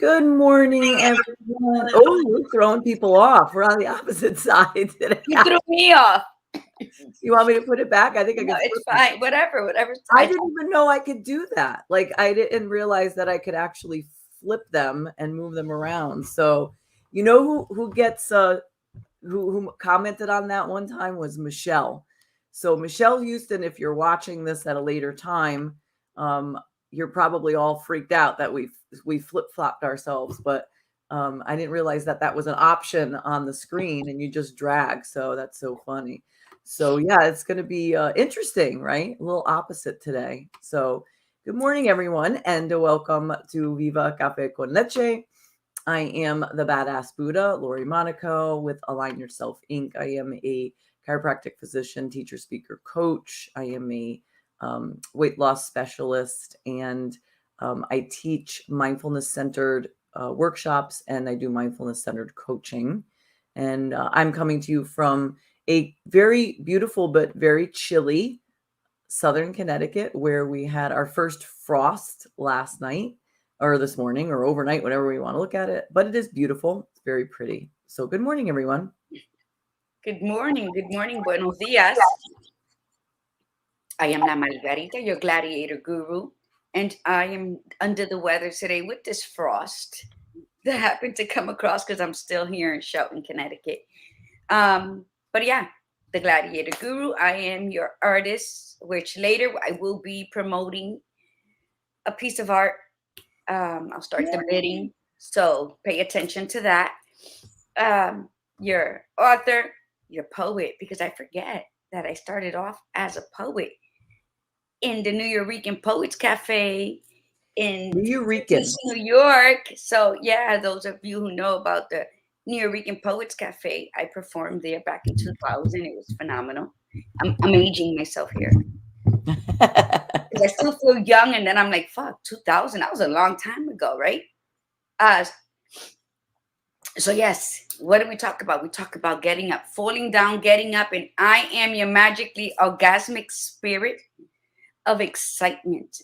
Good morning, everyone. Oh, we're throwing people off. We're on the opposite side today. You threw me off. You want me to put it back? I think I No, can it's flip it. fine. Whatever I side. didn't even know I could do that. Like I didn't realize that I could actually flip them and move them around. So, you know who gets who commented on that one time was Michelle. So Michelle Houston, if you're watching this at a later time, you're probably all freaked out that we flip-flopped ourselves, but I didn't realize that that was an option on the screen and you just drag. So that's so funny. So yeah, it's going to be interesting, right? A little opposite today. So good morning, everyone, and welcome to Viva Cafe con Leche. I am the Badass Buddha, Lori Monaco with Align Yourself Inc. I am a chiropractic physician, teacher, speaker, coach. I am a weight loss specialist, and I teach mindfulness-centered workshops, and I do mindfulness-centered coaching. And I'm coming to you from a very beautiful but very chilly Southern Connecticut, where we had our first frost last night or this morning or overnight, whatever we want to look at it. But it is beautiful. It's very pretty. So good morning, everyone. Good morning. Good morning. Buenos días. I am La Margarita, your gladiator guru, and I am under the weather today with this frost that happened to come across because I'm still here in Shelton, Connecticut. But yeah, the gladiator guru. I am your artist, which later I will be promoting a piece of art. I'll start the bidding, so pay attention to that. Your author, your poet, because I forget that I started off as a poet in the New Yorican Poets Cafe in Eureka. New York. So yeah, those of you who know about the New Yorican Poets Cafe, I performed there back in 2000. It was phenomenal. I'm aging myself here because I still feel young, and then I'm like, fuck, 2000. That was a long time ago, right? Uh, So yes, what do we talk about? We talk about getting up, falling down, getting up, and I am your magically orgasmic spirit of excitement.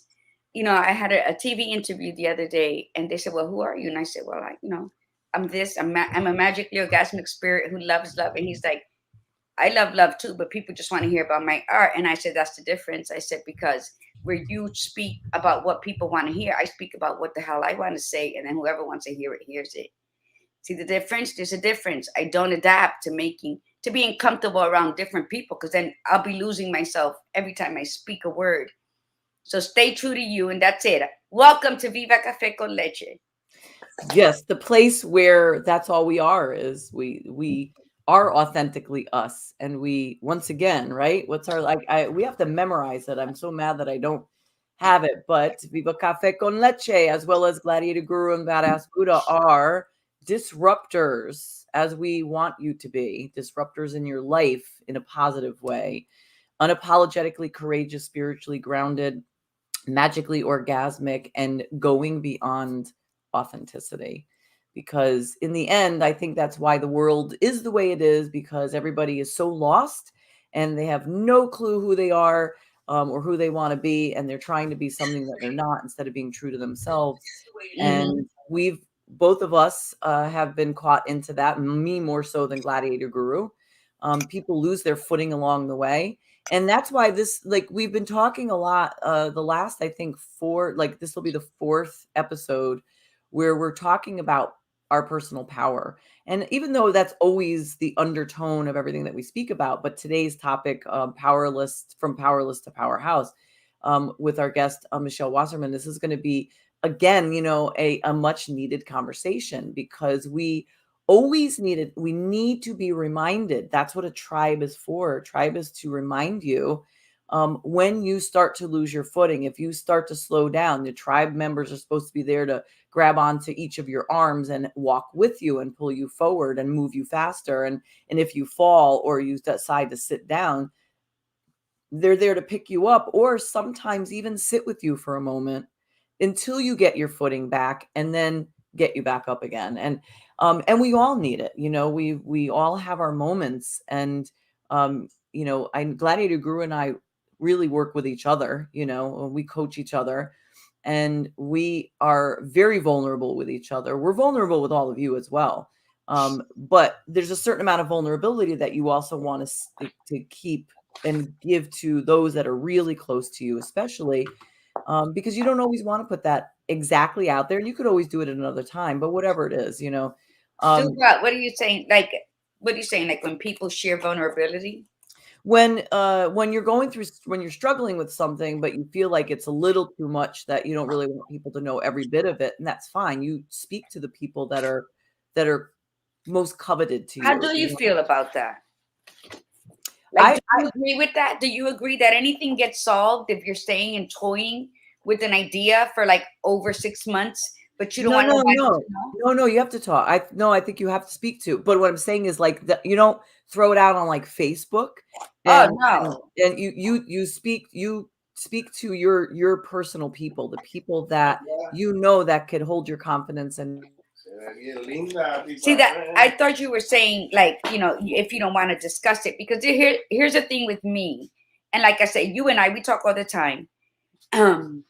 I had a TV interview the other day, and they said, "Well, who are you?" And I said, "Well, I'm this. I'm a magically orgasmic spirit who loves love." And he's like, "I love love too, but people just want to hear about my art." And I said, "That's the difference." I said, "Because where you speak about what people want to hear, I speak about what the hell I want to say, and then whoever wants to hear it hears it." See the difference? There's a difference. I don't adapt to being comfortable around different people because then I'll be losing myself every time I speak a word. So stay true to you, and that's it. Welcome to Viva Cafe con Leche. Yes, the place where that's all we are is we are authentically us, and we once again, right? What's our we have to memorize it. I'm so mad that I don't have it, but Viva Cafe con Leche, as well as Gladiator Guru and Badass Buddha, are disruptors, as we want you to be, disruptors in your life in a positive way, unapologetically courageous, spiritually grounded, magically orgasmic, and going beyond authenticity. Because in the end, I think that's why the world is the way it is, because everybody is so lost and they have no clue who they are, or who they want to be, and they're trying to be something that they're not instead of being true to themselves. And we've both of us have been caught into that, me more so than Gladiator Guru. People lose their footing along the way, and that's why this, like, we've been talking a lot the last, I think, this will be the fourth episode where we're talking about our personal power. And even though that's always the undertone of everything that we speak about, but today's topic, powerless to Powerhouse, with our guest Michelle Wasserman, this is going to be, again, a much needed conversation, because we need to be reminded. That's what a tribe is for. A tribe is to remind you when you start to lose your footing. If you start to slow down, the tribe members are supposed to be there to grab onto each of your arms and walk with you and pull you forward and move you faster. And if you fall or you decide to sit down, they're there to pick you up, or sometimes even sit with you for a moment until you get your footing back and then get you back up again. And we all need it. We all have our moments. And Gladiator Guru and I really work with each other. We coach each other. and we are very vulnerable with each other. We're vulnerable with all of you as well. But there's a certain amount of vulnerability that you also want to keep and give to those that are really close to you, especially because you don't always want to put that exactly out there. You could always do it at another time, but whatever it is, you know. Do what? What are you saying? Like, what are you saying? Like when people share vulnerability? When you're going through, when you're struggling with something, but you feel like it's a little too much, that you don't really want people to know every bit of it, and that's fine. You speak to the people that are most coveted to How you. do you know? feel about that? Like, I do you agree with that? Do you agree that anything gets solved if you're staying and toying with an idea for like over 6 months, but you don't No, want no, nobody no. to know? No, no, you have to talk. I think you have to speak to. But what I'm saying is like you don't throw it out on like Facebook Oh and no. you speak to your personal people, the people that you know that could hold your confidence and See that I thought you were saying like, if you don't want to discuss it, because here's the thing with me. And like I said, you and I, we talk all the time. Um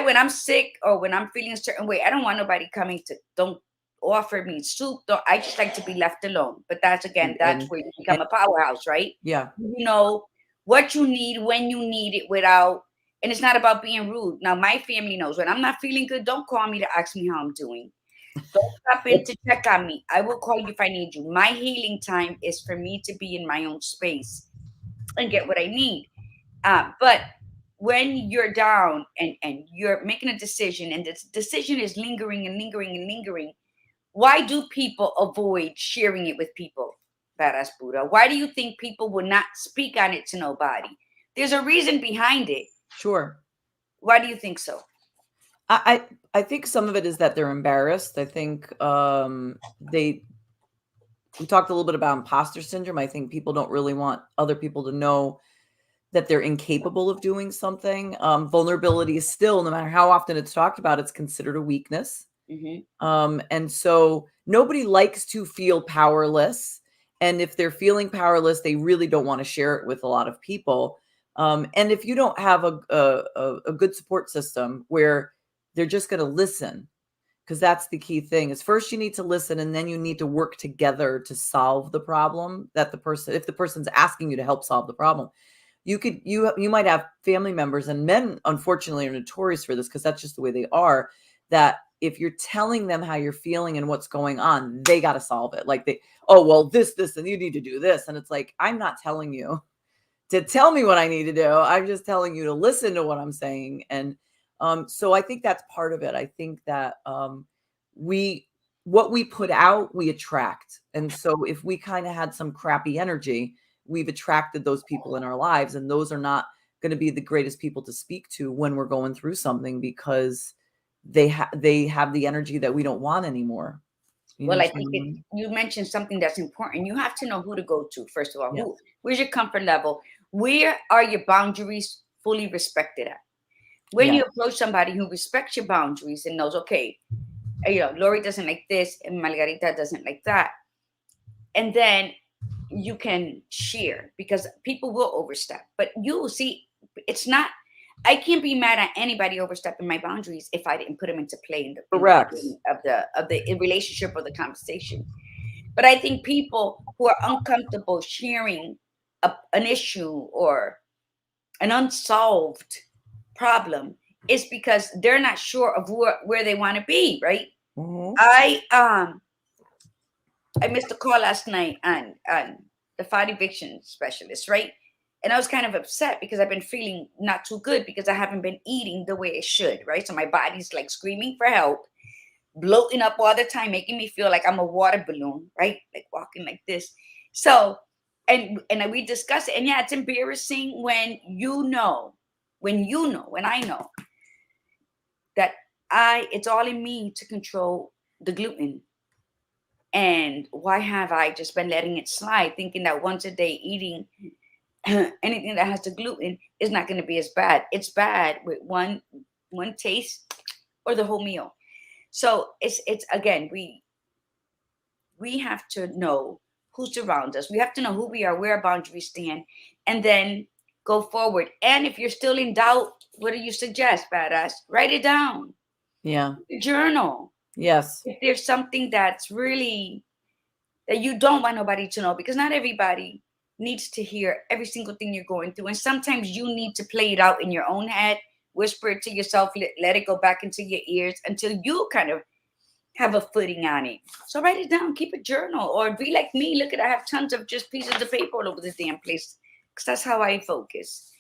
when I'm sick or when I'm feeling a certain way, I don't want nobody coming to don't offer me soup. I just like to be left alone. But that's and where you and become a powerhouse, right? yeah, You know what you need when you need it without, and it's not about being rude. Now my family knows when I'm not feeling good, don't call me to ask me how I'm doing. Don't stop in to check on me. I will call you if I need you. My healing time is for me to be in my own space and get what I need. But when you're down and you're making a decision and this decision is lingering and lingering and lingering, why do people avoid sharing it with people? Badass Buddha. Why do you think people will not speak on it to nobody? There's a reason behind it. sure. Why do you think so? I think some of it is that they're embarrassed. I think we talked a little bit about imposter syndrome. I think people don't really want other people to know that they're incapable of doing something. Vulnerability is still, no matter how often it's talked about, it's considered a weakness. And so nobody likes to feel powerless. And if they're feeling powerless, they really don't want to share it with a lot of people. And if you don't have a good support system where they're just going to listen, because that's the key thing, is first you need to listen and then you need to work together to solve the problem that if the person's asking you to help solve the problem. You might have family members, and men unfortunately are notorious for this because that's just the way they are, that if you're telling them how you're feeling and what's going on, they got to solve it. Like oh, well, this, and you need to do this. And it's like, I'm not telling you to tell me what I need to do. I'm just telling you to listen to what I'm saying. And so I think that's part of it. I think that what we put out, we attract. And so if we kind of had some crappy energy, we've attracted those people in our lives, and those are not going to be the greatest people to speak to when we're going through something, because they have the energy that we don't want anymore. Well, I think you mentioned something that's important. You have to know who to go to, first of all. Yeah. Where's your comfort level? Where are your boundaries fully respected at? When you approach somebody who respects your boundaries and knows, okay, Lori doesn't like this and Margarita doesn't like that. And then you can share, because people will overstep. But you will see, I can't be mad at anybody overstepping my boundaries if I didn't put them into play in the beginning of the relationship or the conversation. But I think people who are uncomfortable sharing an issue or an unsolved problem is because they're not sure of where they want to be, right? I missed a call last night on the fire eviction specialist, right? And I was kind of upset because I've been feeling not too good because I haven't been eating the way it should, right? So my body's like screaming for help, bloating up all the time, making me feel like I'm a water balloon, right? Like walking like this. So, and we discuss it, and yeah, it's embarrassing when I know that it's all in me to control the gluten. And why have I just been letting it slide, thinking that once a day eating anything that has the gluten is not going to be as bad? It's bad with one taste or the whole meal. So it's again, we have to know who's around us. We have to know who we are, where our boundaries stand, and then go forward. And if you're still in doubt, What do you suggest, badass? Write it down. Yeah. Journal. Yes. If there's something that's really that you don't want nobody to know, because not everybody needs to hear every single thing you're going through. And sometimes you need to play it out in your own head, whisper it to yourself, let it go back into your ears until you kind of have a footing on it. So write it down, keep a journal, or be like me. Look at, I have tons of just pieces of paper all over the damn place, because that's how I focus.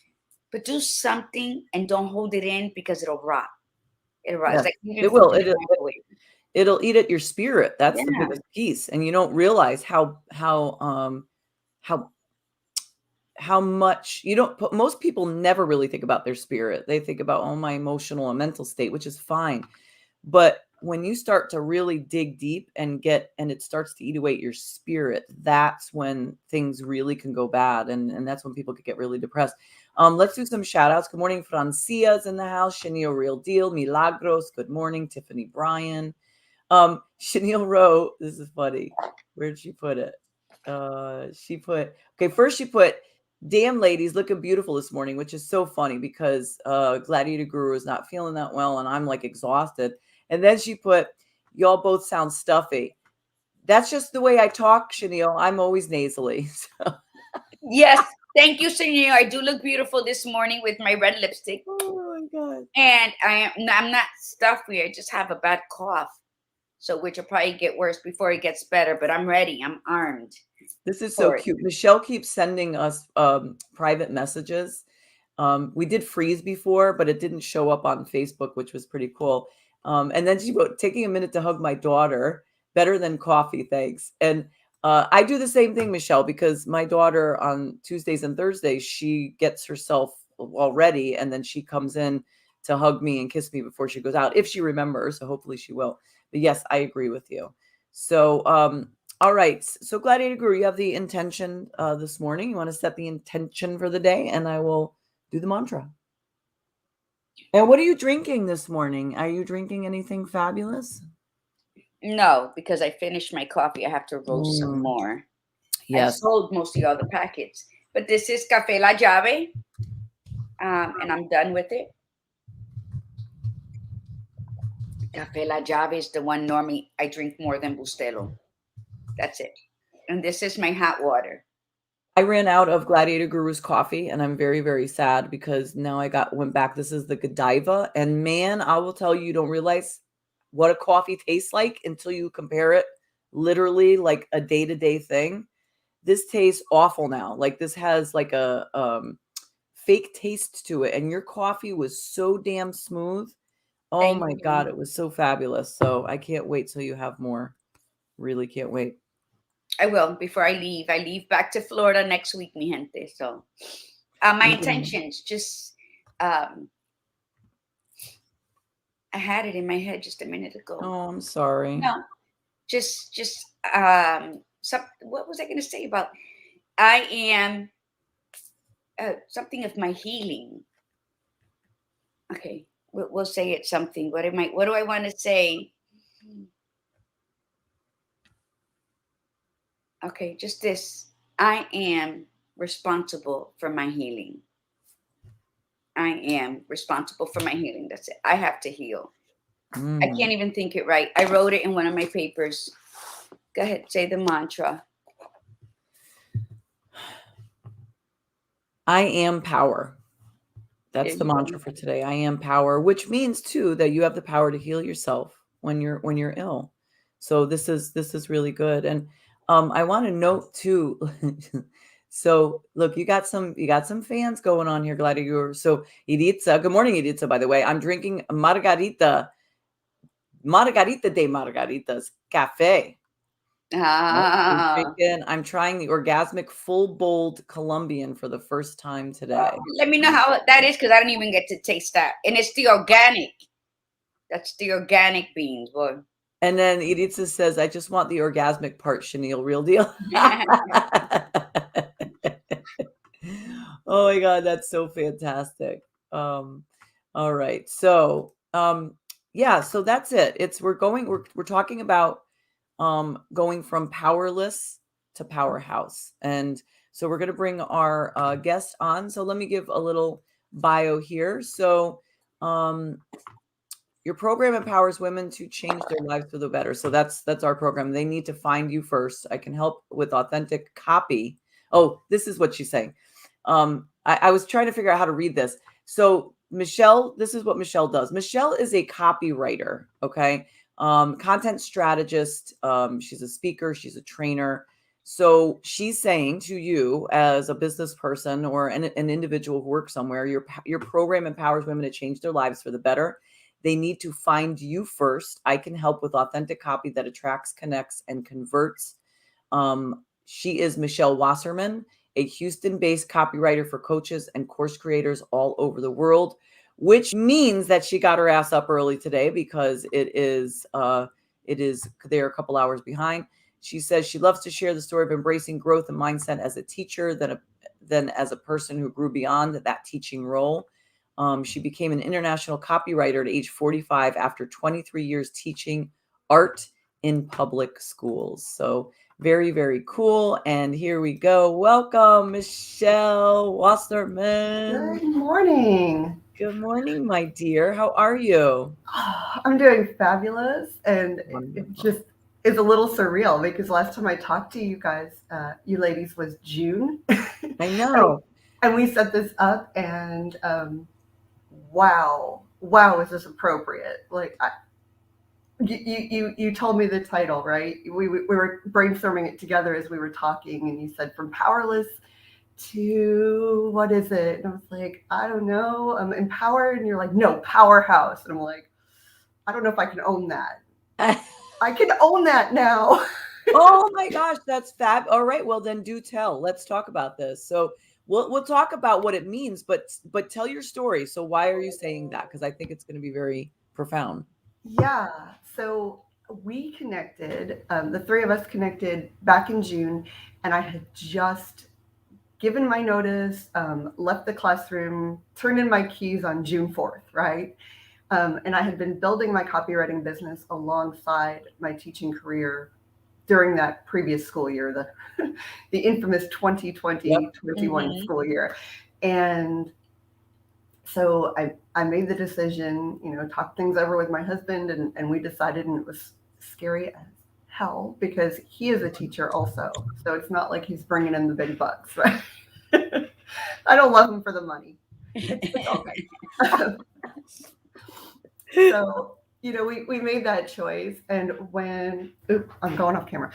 But do something and don't hold it in, because it'll rot. It'll rot. Yes. It's like leaving It food will. in the microwave. It'll eat at your spirit. That's the Yeah. biggest piece. And you don't realize how much you don't put, most people never really think about their spirit. They think about, oh, my emotional and mental state, which is fine. But when you start to really dig deep and it starts to eat away at your spirit, that's when things really can go bad. And that's when people could get really depressed. Let's do some shout outs. Good morning. Francia's in the house. Chenille Real Deal. Milagros. Good morning. Tiffany Bryan. Chenille wrote, this is funny. Where'd she put it? First she put, damn ladies looking beautiful this morning, which is so funny because Gladiator Guru is not feeling that well and I'm like exhausted. And then she put, y'all both sound stuffy. That's just the way I talk, Chenille. I'm always nasally. So. Yes. Thank you, Senor. I do look beautiful this morning with my red lipstick. Oh my God. And I'm not stuffy. I just have a bad cough. So which will probably get worse before it gets better, but I'm ready. I'm armed. This is so cute. Michelle keeps sending us private messages. We did freeze before, but it didn't show up on Facebook, which was pretty cool. And then she wrote, taking a minute to hug my daughter, better than coffee, thanks. And I do the same thing, Michelle, because my daughter on Tuesdays and Thursdays, she gets herself all ready and then she comes in to hug me and kiss me before she goes out, if she remembers. So hopefully she will. But yes, I agree with you. So, all right. So Gladiator Guru, you have the intention this morning. You want to set the intention for the day and I will do the mantra. And what are you drinking this morning? Are you drinking anything fabulous? No, because I finished my coffee. I have to roast some more. Yes. I sold most of the other packets. But this is Café La Llave. And I'm done with it. Café La Llave is the one normally I drink more than Bustelo. That's it. And this is my hot water. I ran out of Gladiator Guru's coffee and I'm very, very sad because now I went back. This is the Godiva. And man, I will tell you, you don't realize what a coffee tastes like until you compare it literally like a day-to-day thing. This tastes awful now. Like this has like a fake taste to it. And your coffee was so damn smooth. Oh my God, it was so fabulous. So I can't wait till you have more. Really can't wait. I will before I leave. I leave back to Florida next week, mi gente. So my intentions, just I had it in my head just a minute ago. Oh, I'm sorry. No, just what was I going to say about? I am something of my healing. Okay, we'll say it something. What do I want to say? Okay, just this. I am responsible for my healing. I am responsible for my healing. That's it. I have to heal. I can't even think it right. I wrote it in one of my papers. Go ahead, say the mantra. I am power. That's the mantra for today. I am power, which means too that you have the power to heal yourself when you're ill. So this is really good. And I want to note too. So look, you got some fans going on here, Gladiator. So Iritza, good morning, Iritza. By the way, I'm drinking Margarita de Margaritas Cafe. I'm trying the Orgasmic Full Bold Colombian for the first time today. Let me know how that is, because I don't even get to taste that. And it's the organic. That's the organic beans, boy. And then Iritza says, I just want the orgasmic part, Chenille, real deal. Oh my God, that's so fantastic. All right. So yeah, so that's it. We're talking about going from powerless to powerhouse. And so we're going to bring our guest on. So let me give a little bio here. So, your program empowers women to change their lives for the better. So that's our program. They need to find you first. I can help with authentic copy. Oh, this is what she's saying. I was trying to figure out how to read this. So Michelle, this is what Michelle does. Michelle is a copywriter, okay? Content strategist. She's a speaker. She's a trainer. So she's saying to you as a business person or an individual who works somewhere, your program empowers women to change their lives for the better. They need to find you first. I can help with authentic copy that attracts, connects, and converts. She is Michelle Wasserman, a Houston-based copywriter for coaches and course creators all over the world, which means that she got her ass up early today because they're a couple hours behind. She says she loves to share the story of embracing growth and mindset as a teacher, than as a person who grew beyond that teaching role. She became an international copywriter at age 45 after 23 years teaching art in public schools. So very, very cool. And here we go. Welcome, Michelle Wasserman. Good morning. Good morning, my dear. How are you? I'm doing fabulous. And Wonderful. it just is a little surreal because last time I talked to you guys, you ladies, was June. I know. And we set this up and wow, is this appropriate? Like, you told me the title, right? We were brainstorming it together as we were talking, and you said from Powerless to what is it? And I was like, I don't know. I'm empowered, and you're like, no, Powerhouse. And I'm like, I don't know if I can own that. I can own that now. Oh my gosh, that's fab. All right, well then do tell. Let's talk about this. So we'll talk about what it means, but tell your story. So why are you saying that? Because I think it's going to be very profound. Yeah. So we connected, the three of us connected back in June, and I had just given my notice, left the classroom, turned in my keys on June 4th, right? And I had been building my copywriting business alongside my teaching career during that previous school year, the infamous 2020-21 school year. And so I made the decision, talked things over with my husband, and we decided, and it was scary as hell because he is a teacher also. So it's not like he's bringing in the big bucks, right? I don't love him for the money. It's okay. So, we made that choice. And when I'm going off camera,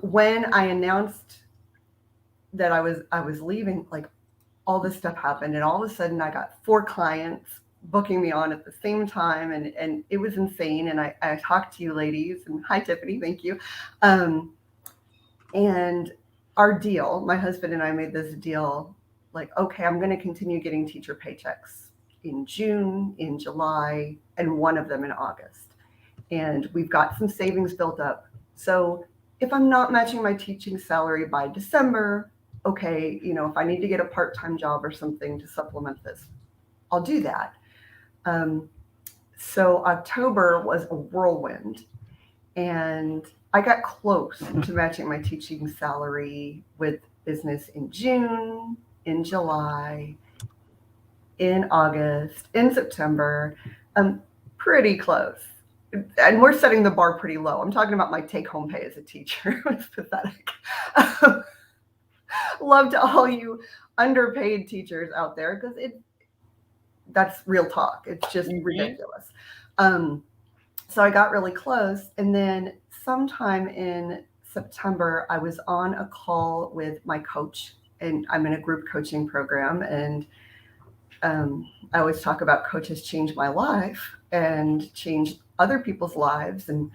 when I announced that I was leaving, like, all this stuff happened, and all of a sudden I got 4 clients booking me on at the same time, and it was insane. And I talked to you ladies, and hi Tiffany, thank you. And our deal, my husband and I made this deal, like, okay, I'm going to continue getting teacher paychecks in June, in July, and one of them in August. And we've got some savings built up. So if I'm not matching my teaching salary by December, okay, if I need to get a part-time job or something to supplement this, I'll do that. So October was a whirlwind, and I got close to matching my teaching salary with business in June, in July, in August, in September. Pretty close. And we're setting the bar pretty low. I'm talking about my take-home pay as a teacher. It's pathetic. Love to all you underpaid teachers out there, because that's real talk. It's just ridiculous. So I got really close, and then sometime in September, I was on a call with my coach, and I'm in a group coaching program, and I always talk about coaches change my life and change other people's lives. And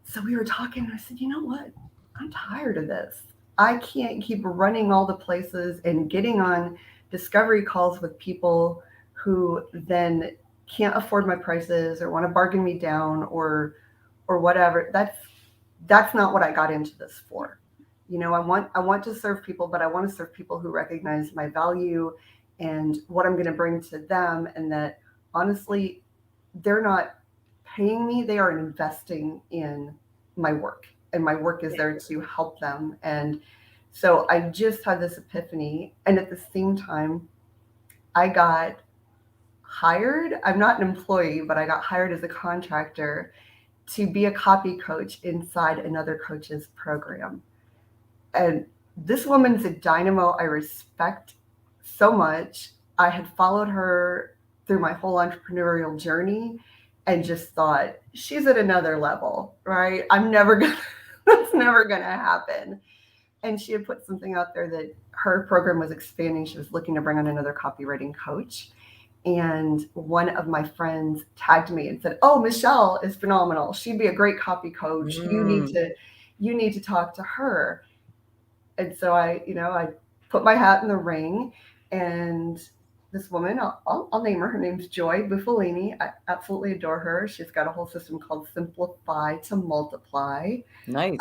so we were talking, and I said, you know what? I'm tired of this. I can't keep running all the places and getting on discovery calls with people who then can't afford my prices or want to bargain me down or whatever. That's not what I got into this for. I want to serve people, but I want to serve people who recognize my value and what I'm going to bring to them, and that honestly, they're not paying me, they are investing in my work, and my work is there to help them. And so I just had this epiphany, and at the same time, I got hired. I'm not an employee, but I got hired as a contractor to be a copy coach inside another coach's program. And this woman's a dynamo I respect so much. I had followed her through my whole entrepreneurial journey and just thought, she's at another level, right? I'm never gonna, that's never gonna happen. And she had put something out there that her program was expanding. She was looking to bring on another copywriting coach. And one of my friends tagged me and said, "Oh, Michelle is phenomenal. She'd be a great copy coach. You need to talk to her." And so I put my hat in the ring, and this woman, I'll name her. Her name's Joy Buffalini. I absolutely adore her. She's got a whole system called Simplify to Multiply. Nice.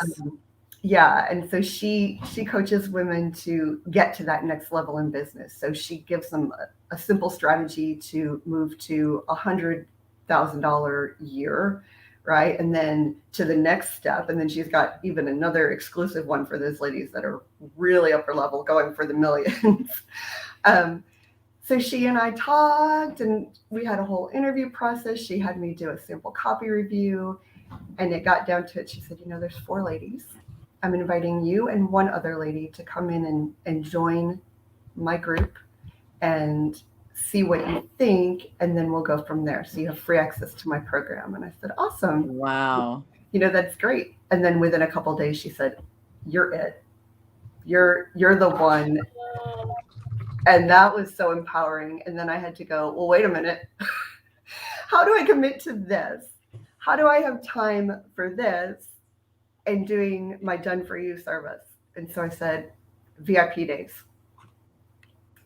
Yeah, and so she coaches women to get to that next level in business. So she gives them a simple strategy to move to $100,000 year, right? And then to the next step. And then she's got even another exclusive one for those ladies that are really upper level, going for the millions. So she and I talked, and we had a whole interview process. She had me do a sample copy review, and it got down to it. She said, there's 4 ladies. I'm inviting you and one other lady to come in and join my group and see what you think, and then we'll go from there. So you have free access to my program. And I said, awesome. Wow. That's great. And then within a couple of days, she said, you're it. You're the one. And that was so empowering. And then I had to go, well, wait a minute. How do I commit to this? How do I have time for this and doing my done for you service? And so I said, VIP days.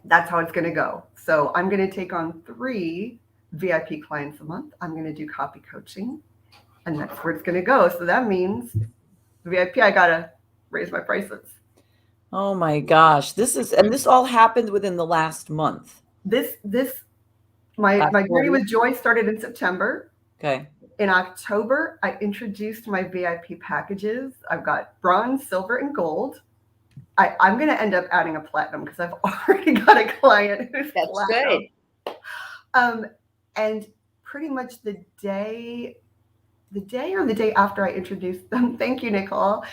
That's how it's going to go. So I'm going to take on 3 VIP clients a month. I'm going to do copy coaching, and that's where it's going to go. So that means VIP, I got to raise my prices. Oh my gosh. This all happened within the last month. My journey with Joy started in September. Okay. In October, I introduced my VIP packages. I've got bronze, silver, and gold. I'm going to end up adding a platinum because I've already got a client who's platinum. Good. And pretty much the day or the day after I introduced them, thank you, Nicole.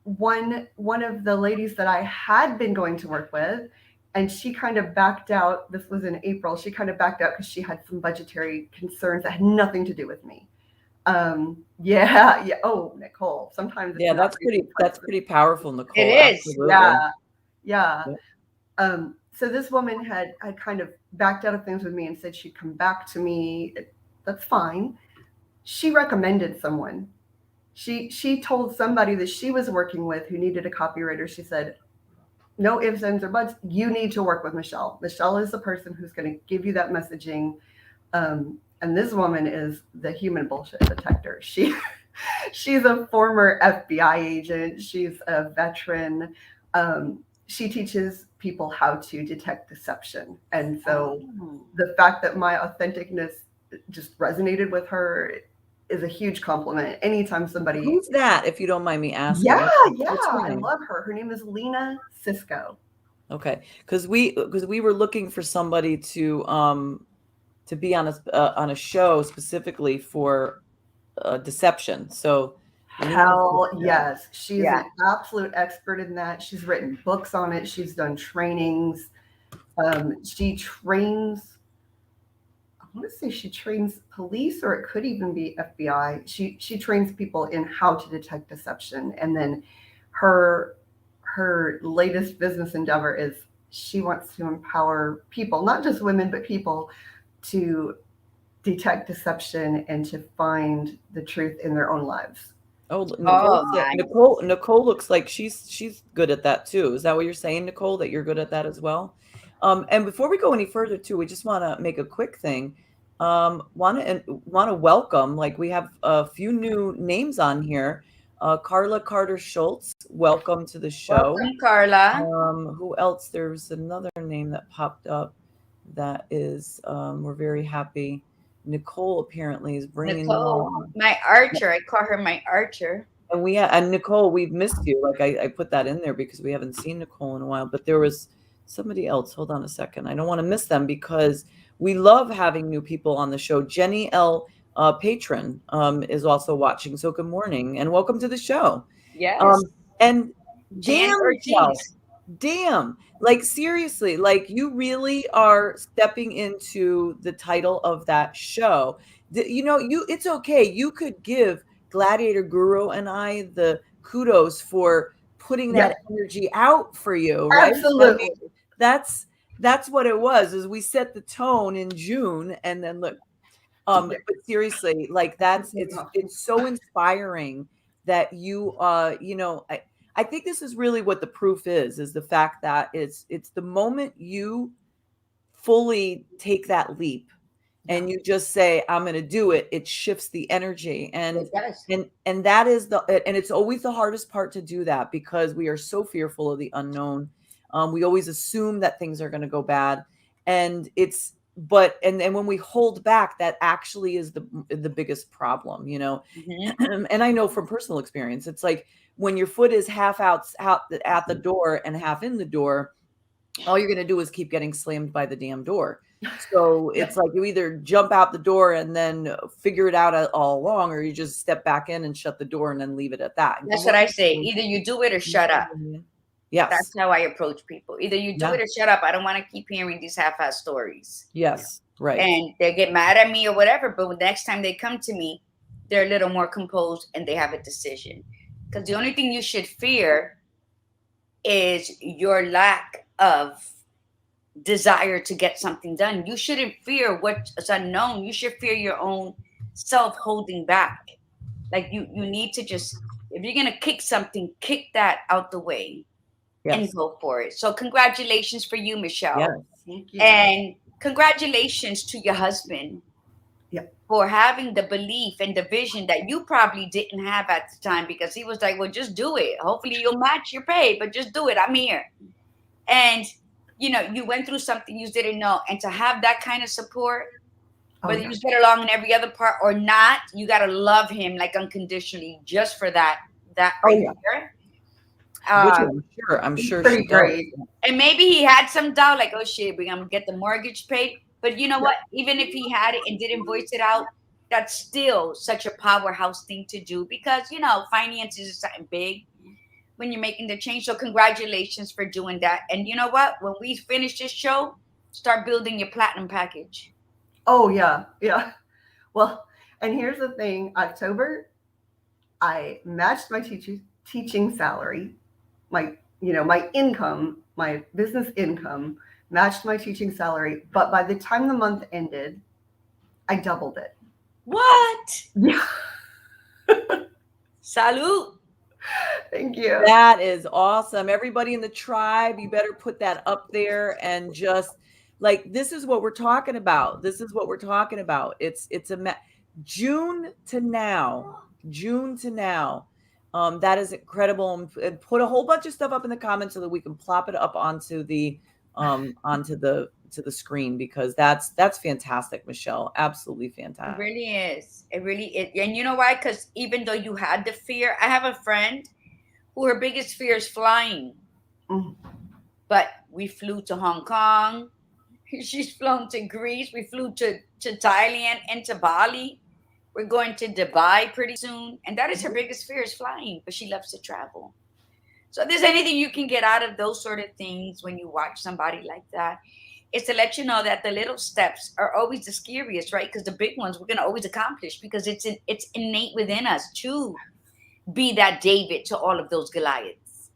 One of the ladies that I had been going to work with, and she kind of backed out. This was in April. She kind of backed out because she had some budgetary concerns that had nothing to do with me. Yeah. Oh, Nicole. Sometimes. That's pretty powerful, Nicole. It is. Absolutely. Yeah. So this woman had kind of backed out of things with me and said she'd come back to me. That's fine. She recommended someone. She told somebody that she was working with who needed a copywriter. She said, no ifs, ands, or buts. You need to work with Michelle. Michelle is the person who's going to give you that messaging. And this woman is the human bullshit detector. She's a former FBI agent. She's a veteran. She teaches people how to detect deception. And so the fact that my authenticness just resonated with her is a huge compliment. Anytime somebody... Who's that, if you don't mind me asking? Yeah, I love her. Her name is Lena Cisco. Okay, because we were looking for somebody to be on a show specifically for deception. So hell yes, she's an absolute expert in that. She's written books on it. She's done trainings. She trains. I want to say she trains police, or it could even be FBI. She trains people in how to detect deception. And then her latest business endeavor is she wants to empower people, not just women, but people, to detect deception and to find the truth in their own lives. Nicole looks like she's good at that too. Is that what you're saying, Nicole, that you're good at that as well? And before we go any further too, we just want to make a quick thing. Want to welcome, like, we have a few new names on here. Carla Carter Schultz, welcome to the show. Welcome, Carla. Who else? There's another name that popped up that is, we're very happy. Nicole apparently is bringing my archer. I call her my archer. And Nicole, we've missed you. Like I put that in there because we haven't seen Nicole in a while. But there was somebody else. Hold on a second. I don't want to miss them because we love having new people on the show. Jenny L. Patron is also watching. So good morning and welcome to the show. Yes. And Jan damn, Michelle, Ortiz. damn, like seriously, like you really are stepping into the title of that show. You know, it's okay. You could give Gladiator Guru and I the kudos for putting that energy out for you, right? Absolutely. I mean, that's what it was. Is we set the tone in June, and then look. But seriously, like it's so inspiring that you know, I think this is really what the proof is the fact that it's the moment you fully take that leap and you just say, I'm going to do it, it shifts the energy. And It does. and that is and it's always the hardest part to do that because we are so fearful of the unknown. We always assume that things are going to go bad. And it's, and when we hold back, that actually is the biggest problem, you know? Mm-hmm. And I know from personal experience, it's like when your foot is half out at the door and half in the door, all you're going to do is keep getting slammed by the damn door. So it's like you either jump out the door and then figure it out all along, or you just step back in and shut the door and then leave it at that. That's what I say. Either you do it or shut up. Yes. That's how I approach people. Either you do it or shut up. I don't want to keep hearing these half-ass stories. Yes. Right. And they get mad at me or whatever, but the next time they come to me, they're a little more composed and they have a decision. Because the only thing you should fear is your lack of desire to get something done. You shouldn't fear what's unknown. You should fear your own self holding back. Like you need to just, if you're going to kick something, kick that out the way and go for it. So congratulations for you, Michelle. Yes. Thank you. And congratulations to your husband for having the belief and the vision that you probably didn't have at the time, because he was like, well, just do it. Hopefully you'll match your pay, but just do it. I'm here. And, you know, you went through something you didn't know. And to have that kind of support, whether you get along in every other part or not, you got to love him like unconditionally just for that right there. I'm sure pretty great. And maybe he had some doubt, like, oh shit, we're gonna get the mortgage paid. But you know what? Even if he had it and didn't voice it out, that's still such a powerhouse thing to do, because you know, finances is something big when you're making the change. So congratulations for doing that. And you know what? When we finish this show, start building your platinum package. Oh yeah. Well, and here's the thing: October, I matched my teaching salary. My income, my business income matched my teaching salary. But by the time the month ended, I doubled it. What? Yeah. Salute. Thank you. That is awesome. Everybody in the tribe, you better put that up there and just like, this is what we're talking about. It's June to now. That is incredible. And put a whole bunch of stuff up in the comments so that we can plop it up onto the screen, because that's fantastic, Michelle. Absolutely fantastic. It really is. It really is. And you know why? Because even though you had the fear, I have a friend who her biggest fear is flying. But we flew to Hong Kong. She's flown to Greece. We flew to Thailand and to Bali. We're going to Dubai pretty soon. And that is her biggest fear, is flying. But she loves to travel. So if there's anything you can get out of those sort of things when you watch somebody like that, it's to let you know that the little steps are always the scariest, right? Because the big ones we're going to always accomplish, because it's innate within us to be that David to all of those Goliaths.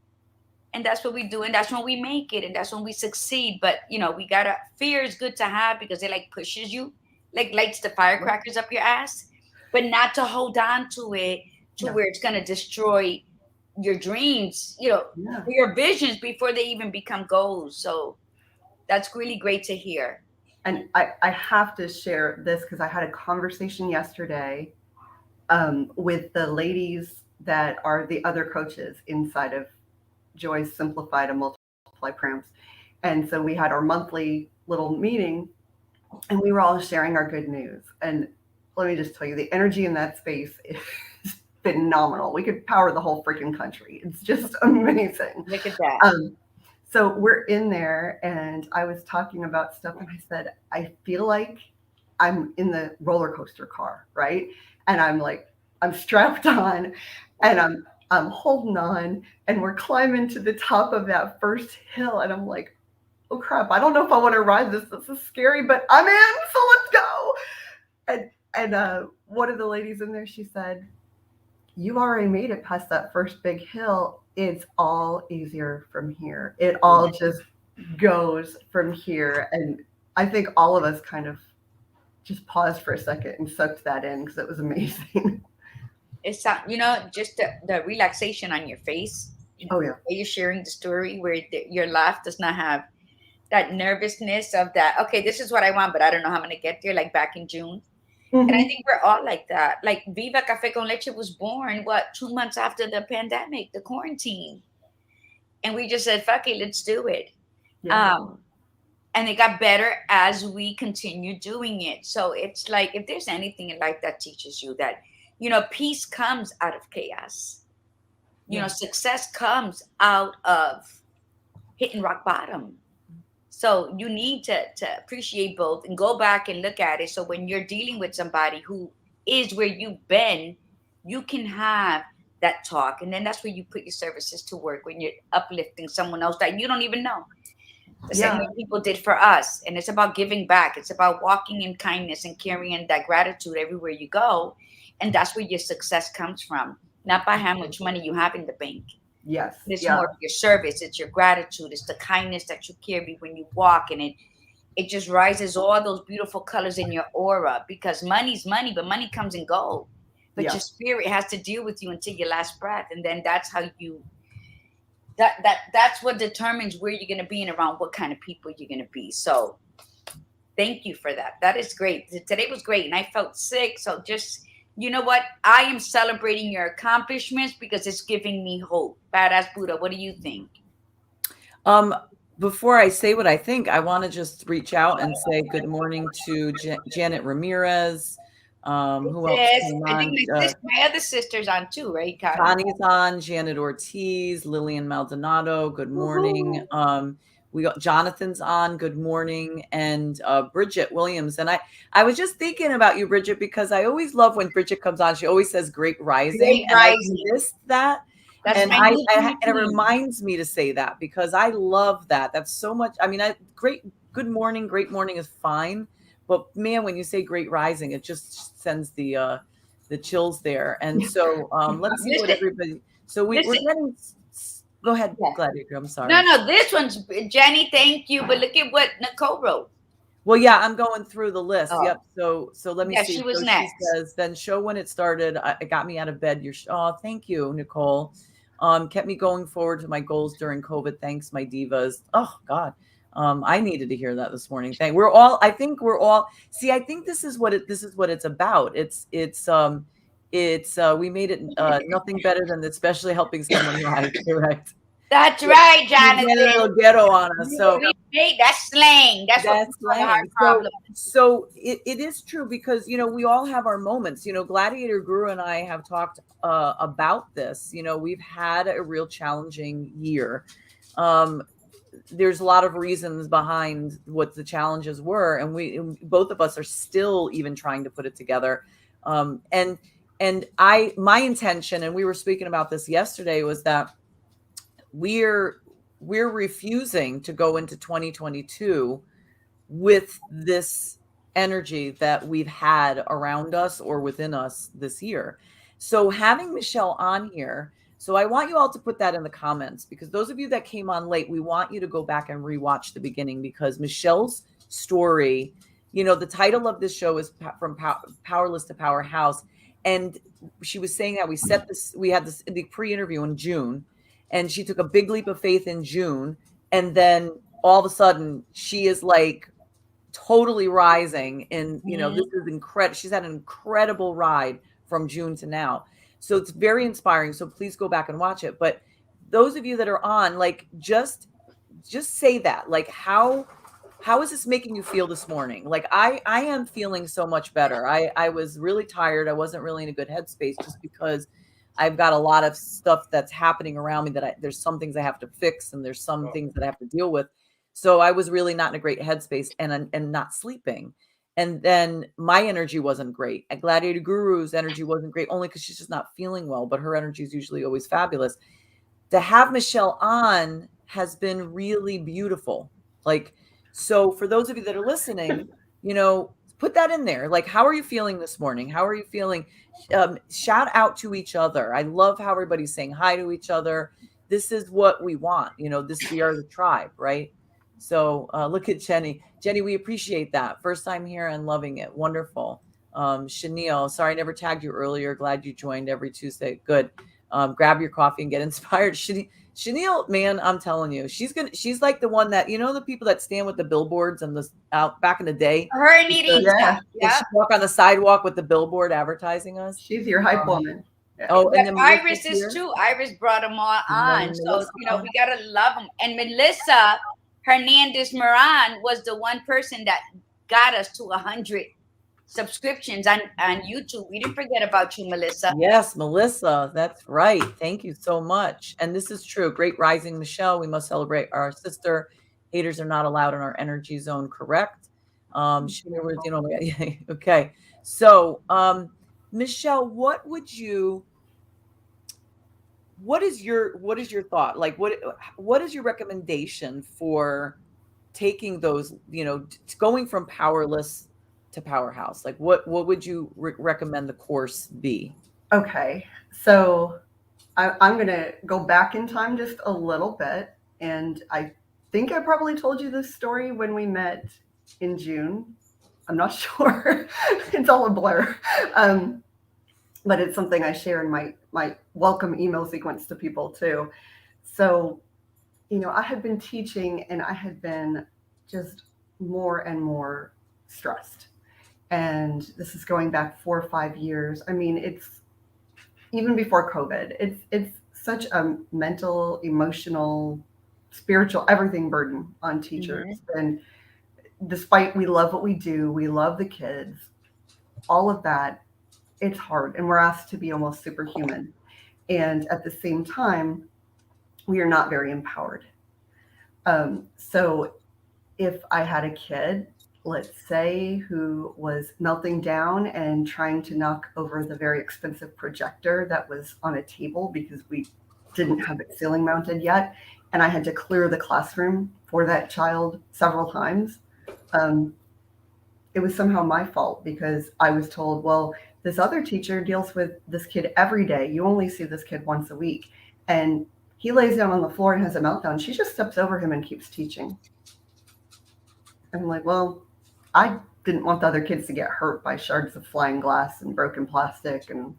And that's what we do. And that's when we make it. And that's when we succeed. But, you know, fear is good to have, because it like pushes you, like lights the firecrackers up your ass, but not to hold on to it to where it's going to destroy your dreams, you know, your visions before they even become goals. So that's really great to hear. And I have to share this because I had a conversation yesterday with the ladies that are the other coaches inside of Joy's Simplified and Multiply programs. And so we had our monthly little meeting and we were all sharing our good news. And let me just tell you, the energy in that space is phenomenal. We could power the whole freaking country. It's just amazing. Look at that. So we're in there, and I was talking about stuff, and I said, I feel like I'm in the roller coaster car, right? And I'm strapped on, and I'm holding on, and we're climbing to the top of that first hill, and I'm like, oh crap, I don't know if I want to ride this. This is scary, but I'm in, so let's go. And one of the ladies in there, she said, you already made it past that first big hill. It's all easier from here. It all just goes from here. And I think all of us kind of just paused for a second and soaked that in because it was amazing. It's just the relaxation on your face. Oh yeah. Where you're sharing the story, where your laugh does not have that nervousness of that. Okay, this is what I want, but I don't know how I'm gonna get there. Like back in June. Mm-hmm. And I think we're all like that. Like Viva Cafe con Leche was born, 2 months after the pandemic, the quarantine. And we just said, fuck it, let's do it. Yeah. And it got better as we continue doing it. So it's like, if there's anything in life that teaches you that, peace comes out of chaos. Success comes out of hitting rock bottom. So you need to appreciate both and go back and look at it. So when you're dealing with somebody who is where you've been, you can have that talk. And then that's where you put your services to work, when you're uplifting someone else that you don't even know. The same way people did for us. And it's about giving back. It's about walking in kindness and carrying that gratitude everywhere you go. And that's where your success comes from, not by how much money you have in the bank. Yes. It's more of your service. It's your gratitude. It's the kindness that you carry when you walk, and it just rises all those beautiful colors in your aura, because money's money, but money comes and goes. But your spirit has to deal with you until your last breath. And then that's how that's what determines where you're going to be and around what kind of people you're going to be. So thank you for that. That is great. Today was great. And I felt sick. So just, you know what? I am celebrating your accomplishments because it's giving me hope. Badass Buddha, what do you think? Before I say what I think, I want to just reach out and say good morning to Janet Ramirez. Who else came on? I think my other sister's on too, right? Connie's on, Janet Ortiz, Lillian Maldonado, good morning. We got Jonathan's on, good morning, and Bridget Williams. And I was just thinking about you, Bridget, because I always love when Bridget comes on. She always says "Great Rising," Great Rising. I missed that. And it reminds me to say that because I love that. That's so much. I mean, good morning is fine, but man, when you say "Great Rising," it just sends the chills there. And so let's see what everybody. So we're getting. Go ahead, Gladiator. I'm sorry. No, this one's Jenny. Thank you, but look at what Nicole wrote. Well, yeah, I'm going through the list. Oh. Yep. So let me see. She was next. She says, then show when it started. It got me out of bed. Thank you, Nicole. Kept me going forward to my goals during COVID. Thanks, my divas. Oh God. I needed to hear that this morning. I think we're all see, I think this is what it's about. It's we made it nothing better than especially helping someone rise, correct? That's right, Jonathan. We get a little ghetto on us. So that's slang. That's slang. So it is true because we all have our moments. Gladiator Guru and I have talked about this. We've had a real challenging year. There's a lot of reasons behind what the challenges were, and both of us are still even trying to put it together. And my intention, and we were speaking about this yesterday, was that we're refusing to go into 2022 with this energy that we've had around us or within us this year. So having Michelle on here, so I want you all to put that in the comments, because those of you that came on late, we want you to go back and rewatch the beginning, because Michelle's story, the title of this show is From Powerless to Powerhouse. And she was saying that we had the pre-interview in June, and she took a big leap of faith in June. And then all of a sudden she is like totally rising. And, this is incredible. She's had an incredible ride from June to now. So it's very inspiring. So please go back and watch it. But those of you that are on, like, just say that, like, how is this making you feel this morning? Like, I am feeling so much better. I was really tired. I wasn't really in a good headspace just because I've got a lot of stuff that's happening around me that there's some things I have to fix and there's some things that I have to deal with. So I was really not in a great headspace and not sleeping. And then my energy wasn't great. At Gladiator Guru's energy wasn't great only because she's just not feeling well, but her energy is usually always fabulous. To have Michelle on has been really beautiful. Like, so for those of you that are listening, put that in there. Like, how are you feeling this morning? How are you feeling? Shout out to each other. I love how everybody's saying hi to each other. This is what we want. We are the tribe, right? So look at Jenny. Jenny, we appreciate that. First time here and loving it. Wonderful. Chenille, sorry I never tagged you earlier. Glad you joined every Tuesday. Good. Grab your coffee and get inspired. Chenille, man, I'm telling you, she's like the one that, the people that stand with the billboards and out back in the day. Her needing, yeah. She walk on the sidewalk with the billboard advertising us. She's your hype woman. Yeah. Oh, and then Iris is too. Iris brought them all on. So, we got to love them. And Melissa Hernandez Moran was the one person that got us to 100 subscriptions on YouTube. We didn't forget about you, Melissa. Yes, Melissa. That's right. Thank you so much. And this is true. Great rising, Michelle. We must celebrate our sister. Haters are not allowed in our energy zone. Correct. Okay. So, Michelle, what is your thought? Like, what is your recommendation for taking those, going from Powerless to Powerhouse? Like, what would you recommend the course be? Okay. So I'm going to go back in time just a little bit. And I think I probably told you this story when we met in June. I'm not sure. It's all a blur. But it's something I share in my welcome email sequence to people too. So, I had been teaching and I had been just more and more stressed. And this is going back 4 or 5 years. I mean, it's even before COVID. It's such a mental, emotional, spiritual, everything burden on teachers. Mm-hmm. And despite we love what we do, we love the kids, all of that, it's hard. And we're asked to be almost superhuman. And at the same time, we are not very empowered. So if I had a kid, let's say, who was melting down and trying to knock over the very expensive projector that was on a table because we didn't have it ceiling mounted yet, and I had to clear the classroom for that child several times, it was somehow my fault because I was told, well, this other teacher deals with this kid every day. You only see this kid once a week. And he lays down on the floor and has a meltdown. She just steps over him and keeps teaching. I'm like, well, I didn't want the other kids to get hurt by shards of flying glass and broken plastic and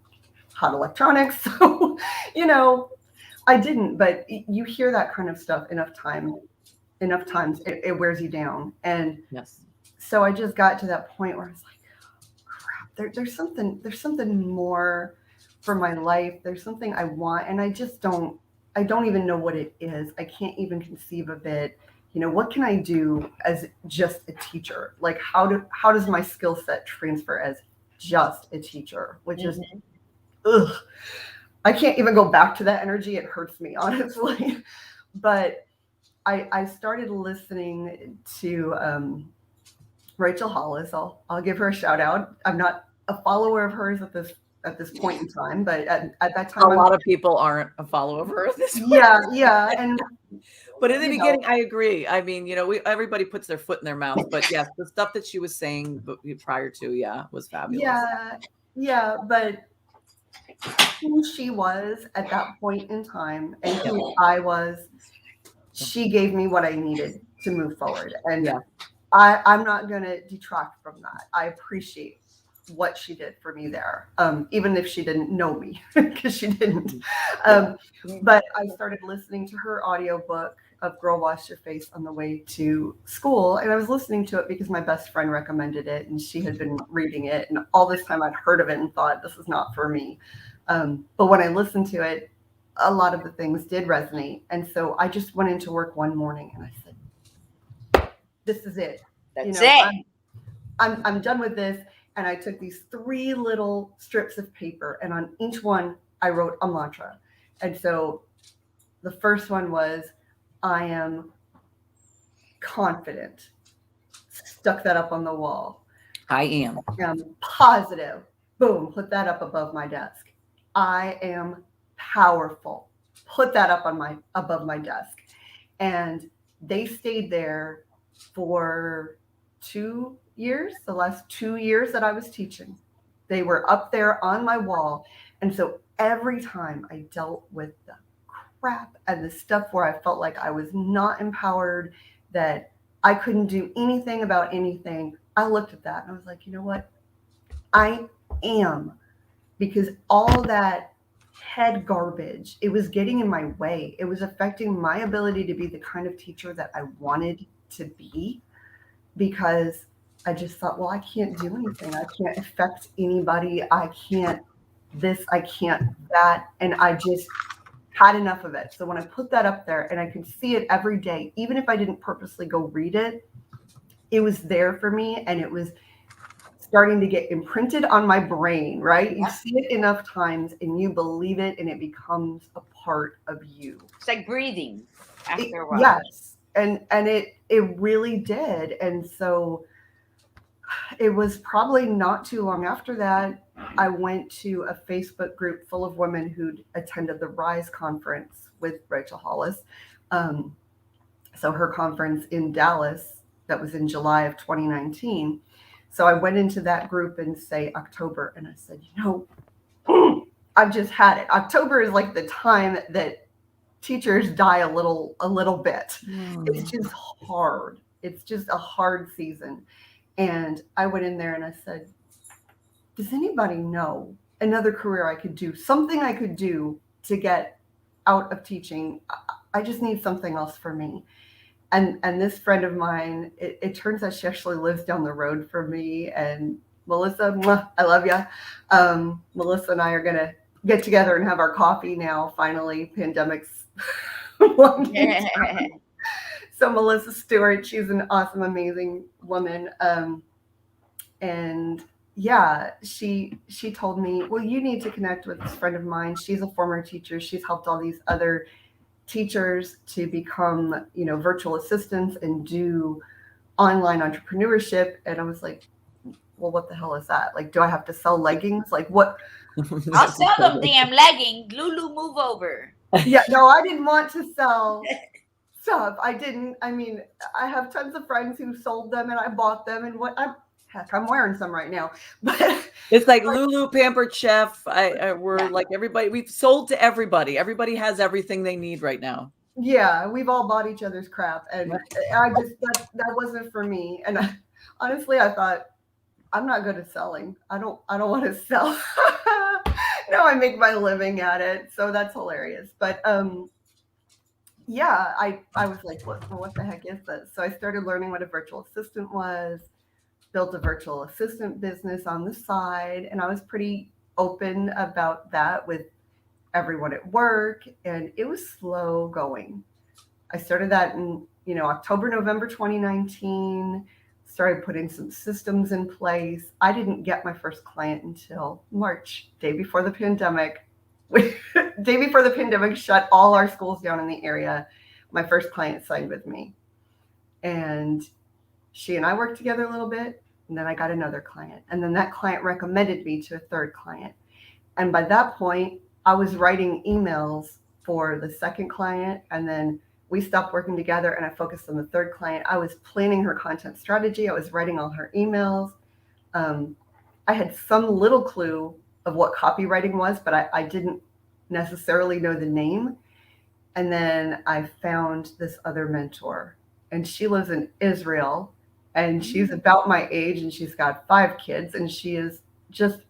hot electronics. So, I didn't. But you hear that kind of stuff enough times, it wears you down. And yes. So I just got to that point where I was like, crap, there's something more for my life. There's something I want. And I don't even know what it is. I can't even conceive of it. What can I do as just a teacher? Like, how does my skill set transfer as just a teacher? Which is, I can't even go back to that energy. It hurts me, honestly. But I started listening to Rachel Hollis. I'll give her a shout out. I'm not a follower of hers at this point in time, but at that time, a lot of people aren't a follower of her at this point. Yeah, and but in the beginning, I agree. I mean, everybody puts their foot in their mouth, but yes, the stuff that she was saying prior to, was fabulous. Yeah, but who she was at that point in time and who I was, she gave me what I needed to move forward, and I'm not going to detract from that. I appreciate what she did for me there, even if she didn't know me, because she didn't. But I started listening to her audiobook of Girl Wash Your Face on the way to school. And I was listening to it because my best friend recommended it and she had been reading it. And all this time I'd heard of it and thought, this is not for me. But when I listened to it, a lot of the things did resonate. And so I just went into work one morning and I said, this is it. That's it. I'm done with this. And I took these 3 little strips of paper and on each one I wrote a mantra. And so the first one was, I am confident. Stuck that up on the wall. I am Positive. Boom, put that up above my desk. I am powerful. Put that up on above my desk. And they stayed there for 2 years, the last 2 years that I was teaching. They were up there on my wall. And so every time I dealt with the crap and the stuff where I felt like I was not empowered, that I couldn't do anything about anything, I looked at that and I was like, you know what? I am. Because all that head garbage, it was getting in my way. It was affecting my ability to be the kind of teacher that I wanted to be, because I just thought, well, I can't do anything. I can't affect anybody. I can't this, I can't that. And I just had enough of it. So when I put that up there and I could see it every day, even if I didn't purposely go read it, it was there for me, and it was starting to get imprinted on my brain, right? You see it enough times and you believe it, and it becomes a part of you. It's like breathing after a while. Yes. And it really did. And so it was probably not too long after that, I went to a Facebook group full of women who'd attended the Rise conference with Rachel Hollis. So her conference in Dallas, that was in July of 2019. So I went into that group in, say, October, and I said, you know, I've just had it. October is like the time that teachers die a little bit. It's just hard. It's just a hard season. And I went in there and I said, does anybody know another career I could do, something I could do to get out of teaching? I just need something else for me. And this friend of mine, it turns out she actually lives down the road from me. And Melissa, I love you. Melissa and I are going to get together and have our coffee now. Finally, pandemic's winding down. So Melissa Stewart, she's an awesome, amazing woman. And yeah, she told me, well, you need to connect with this friend of mine. She's a former teacher. She's helped all these other teachers to become, you know, virtual assistants and do online entrepreneurship. And I was like, well, what the hell is that? Like, do I have to sell leggings? Like, what? I'll sell them damn leggings. Lulu, move over. Yeah, no, I didn't want to sell stuff. I didn't. I mean, I have tons of friends who sold them and I bought them, and I'm wearing some right now. But it's like Lulu, Pampered Chef. We're like everybody. We've sold to everybody. Everybody has everything they need right now. Yeah, we've all bought each other's crap, and I just that wasn't for me. And honestly, I thought, I'm not good at selling. I don't want to sell. No, I make my living at it, so that's hilarious. But yeah, I was like, what the heck is this? So I started learning what a virtual assistant was. Built a virtual assistant business on the side, and I was pretty open about that with everyone at work, and it was slow going. I started that in, you know, October, November 2019, started putting some systems in place. I didn't get my first client until March, day before the pandemic. Day before the pandemic shut all our schools down in the area. My first client signed with me, and she and I worked together a little bit. And then I got another client. And then that client recommended me to a third client. And by that point, I was writing emails for the second client. And then we stopped working together and I focused on the third client. I was planning her content strategy. I was writing all her emails. I had some little clue of what copywriting was, but I didn't necessarily know the name. And then I found this other mentor, and she lives in Israel. And she's about my age, and she's got 5 kids, and she is just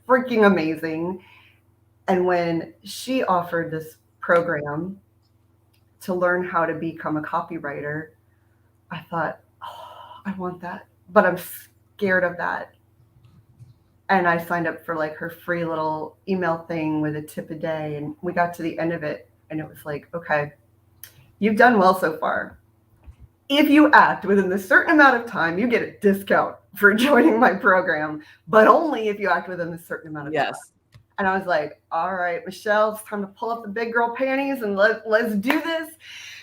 freaking amazing. And when she offered this program to learn how to become a copywriter, I thought, oh, I want that, but I'm scared of that. And I signed up for like her free little email thing with a tip a day. And we got to the end of it, and it was like, okay, you've done well so far. If you act within a certain amount of time, you get a discount for joining my program, but only if you act within a certain amount of time. And I was like, all right, Michelle, it's time to pull up the big girl panties and let's do this.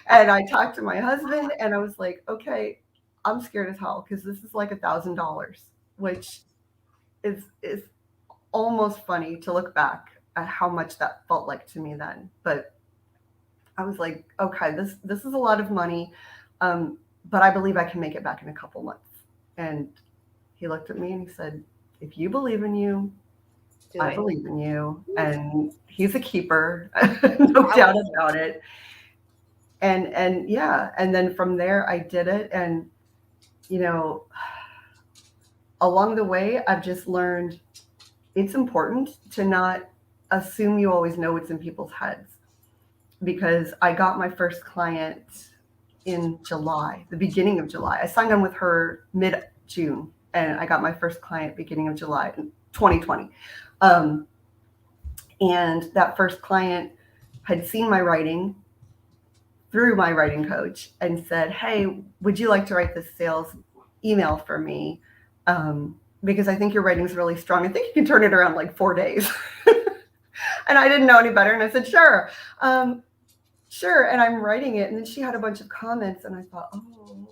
And I talked to my husband and I was like, okay, I'm scared as hell because this is like $1,000, which is almost funny to look back at how much that felt like to me then. But I was like, okay, this is a lot of money, but I believe I can make it back in a couple months. And he looked at me and he said, if you believe in you, I believe in you. And he's a keeper, no doubt about it. And yeah, and then from there I did it. And, you know, along the way, I've just learned it's important to not assume you always know what's in people's heads. Because I got my first client in July, the beginning of July. I signed on with her mid-June, and I got my first client beginning of July in 2020. And that first client had seen my writing through my writing coach and said, hey, would you like to write this sales email for me? Because I think your writing's really strong. I think you can turn it around in like 4 days. And I didn't know any better. And I said, sure. Sure. And I'm writing it. And then she had a bunch of comments. And I thought, oh,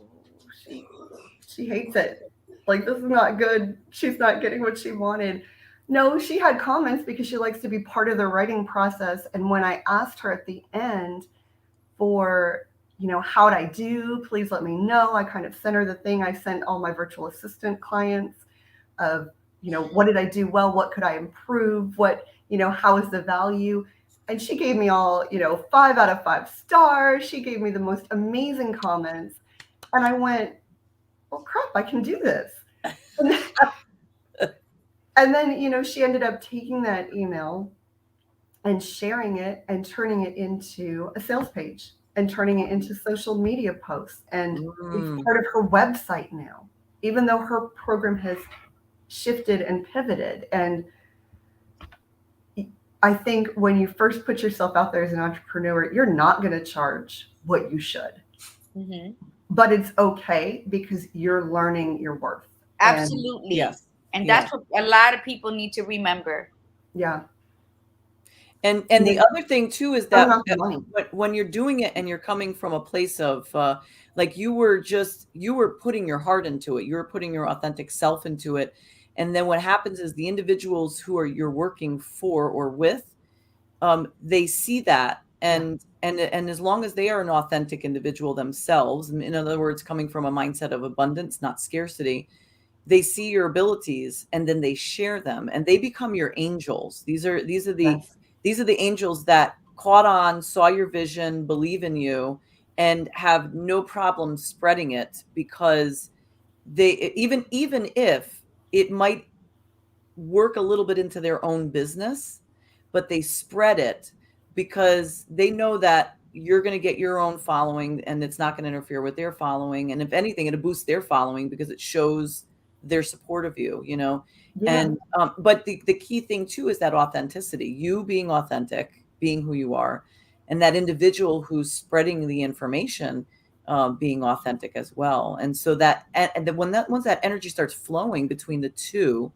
she hates it. Like, this is not good. She's not getting what she wanted. No, she had comments because she likes to be part of the writing process. And when I asked her at the end for, you know, how'd I do? Please let me know. I kind of sent her the thing I sent all my virtual assistant clients of, you know, what did I do well? What could I improve? What, you know, how is the value? And she gave me all, you know, 5 out of 5 stars. She gave me the most amazing comments. And I went, well, crap, I can do this. And then, you know, she ended up taking that email and sharing it and turning it into a sales page and turning it into social media posts. And it's part of her website now, even though her program has shifted and pivoted. And I think when you first put yourself out there as an entrepreneur, you're not going to charge what you should. Mm-hmm. But it's okay because you're learning your worth. Absolutely. And, yes. And that's what a lot of people need to remember. Yeah. And the other thing too is that when you're doing it and you're coming from a place of like you were putting your heart into it, you were putting your authentic self into it. And then what happens is the individuals who you're working for or with, they see that. And as long as they are an authentic individual themselves, in other words, coming from a mindset of abundance, not scarcity, they see your abilities and then they share them and they become your angels. These are the angels that caught on, saw your vision, believe in you, and have no problem spreading it because they even if it might work a little bit into their own business, but they spread it because they know that you're going to get your own following and it's not going to interfere with their following. And if anything, it'll boost their following because it shows their support of you, you know? Yeah. And, but the key thing too, is that authenticity, you being authentic, being who you are, and that individual who's spreading the information, being authentic as well. And so that, and then once that energy starts flowing between the two,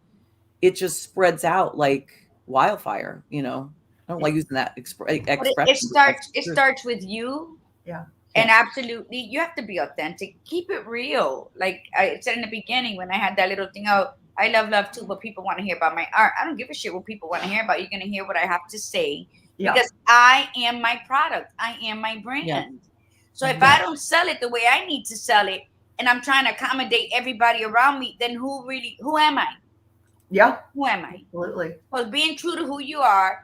it just spreads out like wildfire, you know? I don't like using that expression. It starts with you. Yeah. And absolutely, you have to be authentic. Keep it real. Like I said in the beginning when I had that little thing, oh, I love too, but people want to hear about my art. I don't give a shit what people want to hear about. You're going to hear what I have to say because I am my product. I am my brand. Yeah. So if I don't sell it the way I need to sell it and I'm trying to accommodate everybody around me, then who am I? Yeah. Who am I? Absolutely. Well, being true to who you are.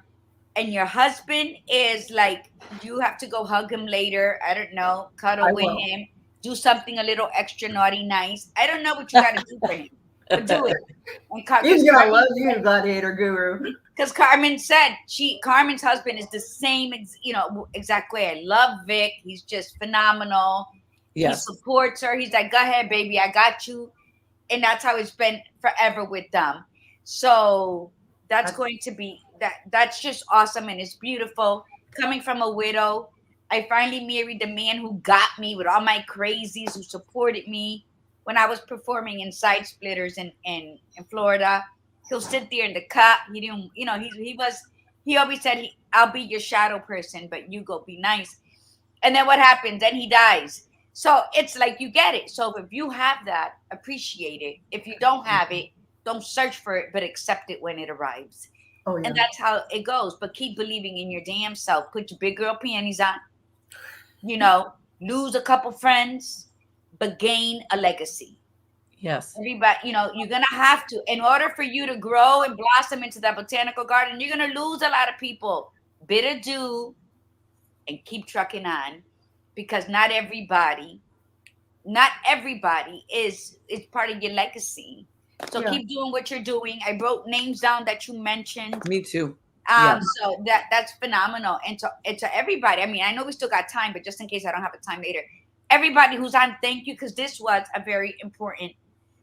And your husband is like, you have to go hug him later. I don't know, cuddle with him, do something a little extra naughty, nice. I don't know what you got to do for him, but do it. And he's gonna love you, Gladiator Guru. Because Carmen's husband is the same, exact way. I love Vic. He's just phenomenal. Yes. He supports her. He's like, go ahead, baby, I got you. And that's how it's been forever with them. So that's going to be. That's just awesome and it's beautiful. Coming from a widow, I finally married the man who got me with all my crazies, who supported me when I was performing in Side Splitters in Florida. He'll sit there in the cup. He didn't, he always said, I'll be your shadow person, but you go be nice. And then what happens? Then he dies. So it's like, you get it. So if you have that, appreciate it. If you don't have it, don't search for it, but accept it when it arrives. Oh, yeah. And that's how it goes. But keep believing in your damn self. Put your big girl panties on, lose a couple friends, but gain a legacy. Yes. Everybody, you're going to have to, in order for you to grow and blossom into that botanical garden, you're going to lose a lot of people. Bid adieu and keep trucking on, because not everybody is part of your legacy. So keep doing what you're doing. I wrote names down that you mentioned. Me too. Yes. So that's phenomenal. And to everybody, I mean, I know we still got time, but just in case I don't have the time later, everybody who's on, thank you, because this was a very important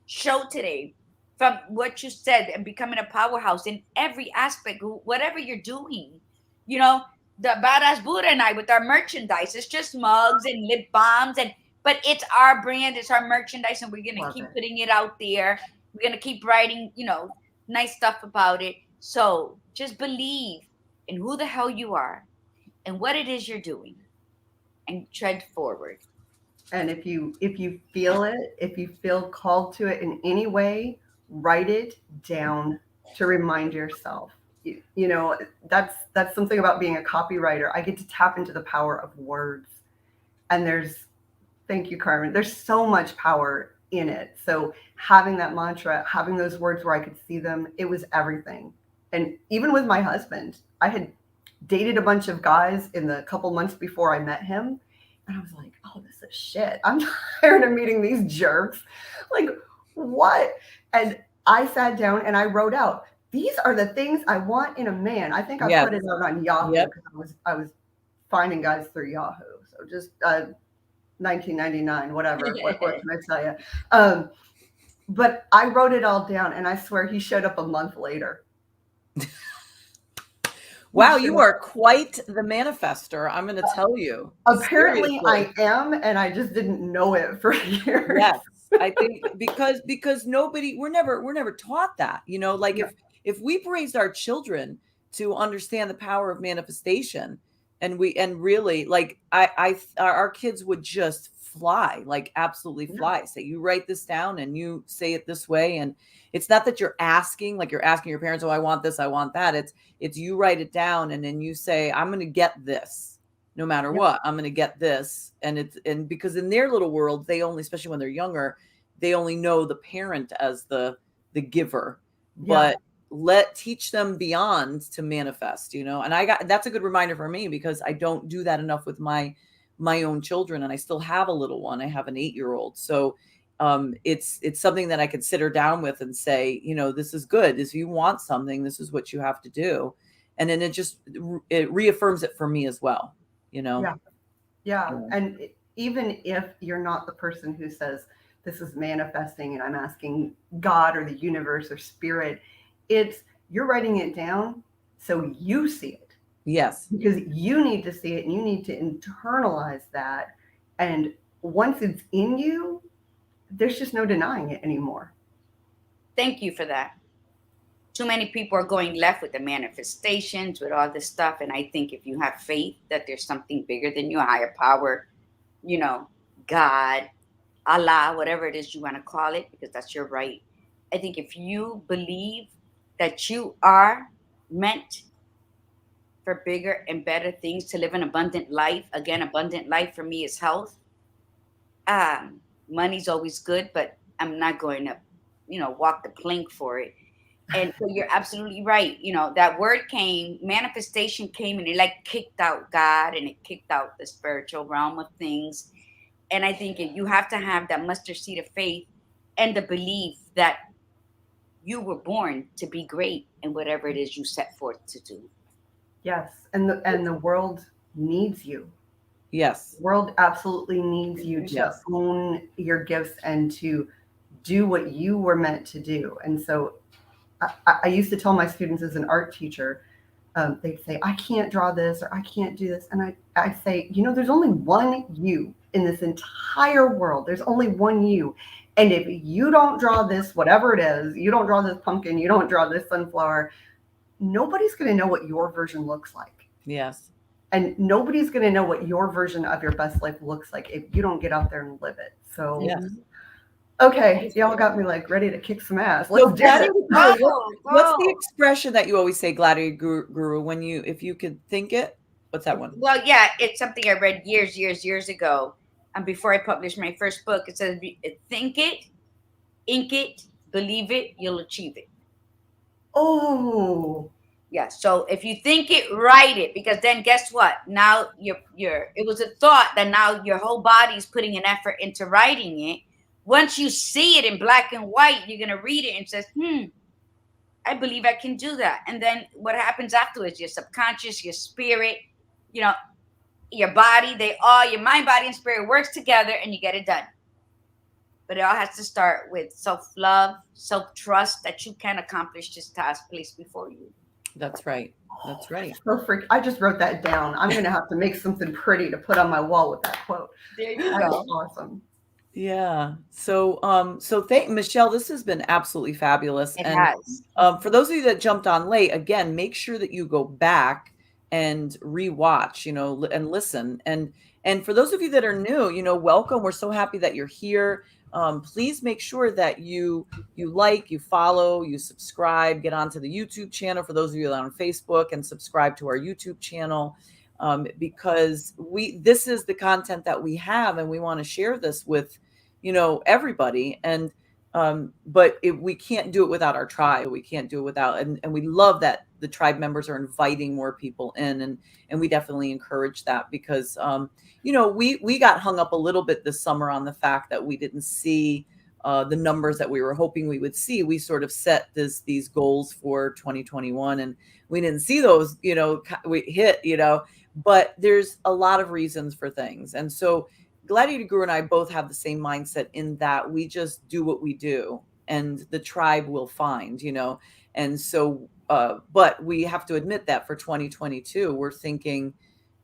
show today. From what you said, and becoming a powerhouse in every aspect, whatever you're doing, the Badass Buddha and I with our merchandise, it's just mugs and lip balms, but it's our brand, it's our merchandise, and we're gonna keep putting it out there. We're gonna keep writing, nice stuff about it. So just believe in who the hell you are and what it is you're doing, and tread forward. And if you feel it, if you feel called to it in any way, write it down to remind yourself. That's something about being a copywriter. I get to tap into the power of words, and thank you, Carmen, there's so much power in it. So having that mantra, having those words where I could see them, it was everything. And even with my husband, I had dated a bunch of guys in the couple months before I met him, and I was like, oh, this is shit. I'm tired of meeting these jerks. Like, what? And I sat down and I wrote out, these are the things I want in a man. I think I put it out on Yahoo, because I was finding guys through Yahoo. So just 1999, whatever. what can I tell you? But I wrote it all down, and I swear he showed up a month later. Wow, you are quite the manifester, I'm going to tell you. Apparently I am, and I just didn't know it for years. Yes, I think because we're never taught that, like if we've raised our children to understand the power of manifestation, and really, like, our kids would just fly, like absolutely fly. Say, you write this down and you say it this way. And it's not that you're asking your parents, oh, I want this, I want that. It's you write it down, and then you say, I'm going to get this no matter what. I'm going to get this. And because in their little world, they only, especially when they're younger, they only know the parent as the giver, but teach them beyond to manifest, and that's a good reminder for me, because I don't do that enough with my own children, and I still have a little one. I have an 8-year-old. So it's something that I could sit her down with and say, this is good. If you want something, this is what you have to do. And then it reaffirms it for me as well, Yeah. And even if you're not the person who says this is manifesting and I'm asking God or the universe or spirit, you're writing it down so you see it. Yes. Because you need to see it, and you need to internalize that. And once it's in you, there's just no denying it anymore. Thank you for that. Too many people are going left with the manifestations, with all this stuff. And I think if you have faith that there's something bigger than you, a higher power, God, Allah, whatever it is you want to call it, because that's your right. I think if you believe that you are meant for bigger and better things, to live an abundant life. Again, abundant life for me is health. Money's always good, but I'm not going to, walk the plank for it. And so you're absolutely right. That word came, manifestation came, and it like kicked out God, and it kicked out the spiritual realm of things. And I think you have to have that mustard seed of faith and the belief that you were born to be great in whatever it is you set forth to do. Yes. And the world needs you. Yes. The world absolutely needs you to own your gifts and to do what you were meant to do. And so I used to tell my students as an art teacher, they'd say, I can't draw this, or I can't do this. And I'd say, there's only one you in this entire world. There's only one you. And if you don't draw this, whatever it is, you don't draw this pumpkin, you don't draw this sunflower, nobody's going to know what your version looks like. Yes. And nobody's going to know what your version of your best life looks like if you don't get out there and live it. So, Yes. okay, y'all got me like ready to kick some ass. So Let's do Gladiator it. Guru, what's the expression that you always say, Gladiator Guru, when you, if you could think it? What's that one? Well, yeah, it's something I read years ago. And before I published my first book, it says, think it, ink it, believe it, you'll achieve it. Oh. Yeah. So if you think it, write it, because then guess what? Now it was a thought that now your whole body's putting an effort into writing it. Once you see it in black and white, you're going to read it and says, I believe I can do that. And then what happens afterwards, your subconscious, your spirit, your body, your mind, body, and spirit works together and you get it done. But it all has to start with self-love, self-trust that you can accomplish this task placed before you. That's right. That's right. I just wrote that down. I'm going to have to make something pretty to put on my wall with that quote. There you That's go. awesome. Yeah. So thank Michelle. This has been absolutely fabulous. It has. For those of you that jumped on late, again, make sure that you go back and rewatch, and listen. And for those of you that are new, welcome. We're so happy that you're here. Please make sure that you like, you follow, you subscribe, get onto the YouTube channel for those of you that are on Facebook, and subscribe to our YouTube channel. Because this is the content that we have, and we want to share this with, everybody. And, but we can't do it without our tribe. We can't do it without, and we love that the tribe members are inviting more people in, and we definitely encourage that because, we got hung up a little bit this summer on the fact that we didn't see the numbers that we were hoping we would see. We sort of set these goals for 2021, and we didn't see those, we hit, but there's a lot of reasons for things. And so Gladiator Guru and I both have the same mindset in that we just do what we do and the tribe will find, and so, but we have to admit that for 2022, we're thinking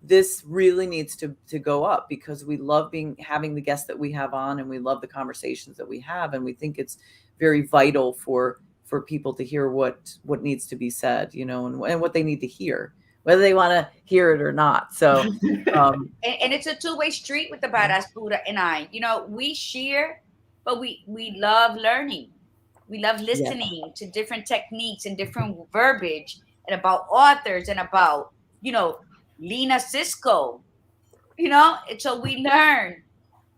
this really needs to go up because we love having the guests that we have on, and we love the conversations that we have. And we think it's very vital for people to hear what needs to be said, and what they need to hear, whether they want to hear it or not. So, and it's a two-way street with the Badass Buddha and I. We share, but we love learning. We love listening to different techniques and different verbiage, and about authors, and about Lena Cisco, and so we learn.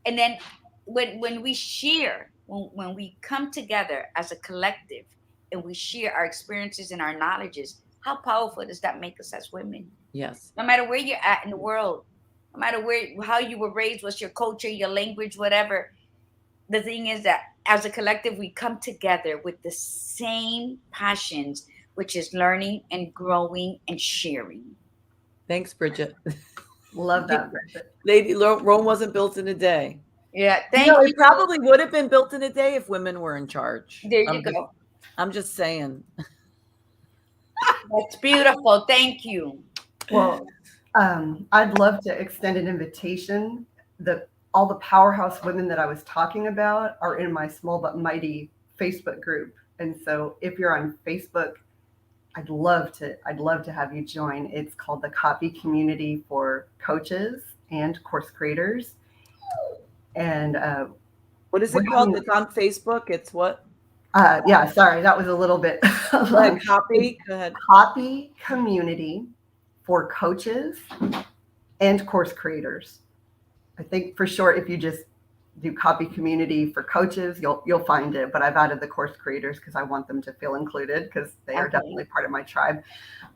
And then when we share, when we come together as a collective and we share our experiences and our knowledges, how powerful does that make us as women? Yes. No matter where you're at in the world, no matter how you were raised, what's your culture, your language, whatever. The thing is that as a collective, we come together with the same passions, which is learning and growing and sharing. Thanks, Bridget. Love that, Bridget. Rome wasn't built in a day. Yeah, thank you. It probably would have been built in a day if women were in charge. There you go. I'm just saying. That's beautiful. Thank you. Well, I'd love to extend an invitation. All the powerhouse women that I was talking about are in my Small But Mighty Facebook group. And so if you're on Facebook, I'd love to have you join. It's called the Copy Community for Coaches and Course Creators. And what is it called? It's on Facebook. It's what? Yeah, sorry, that was a little bit. Copy. Go ahead. Copy Community for Coaches and Course Creators. I think for short, if you just do Copy Community for Coaches, you'll find it. But I've added the Course Creators because I want them to feel included, because they are definitely part of my tribe.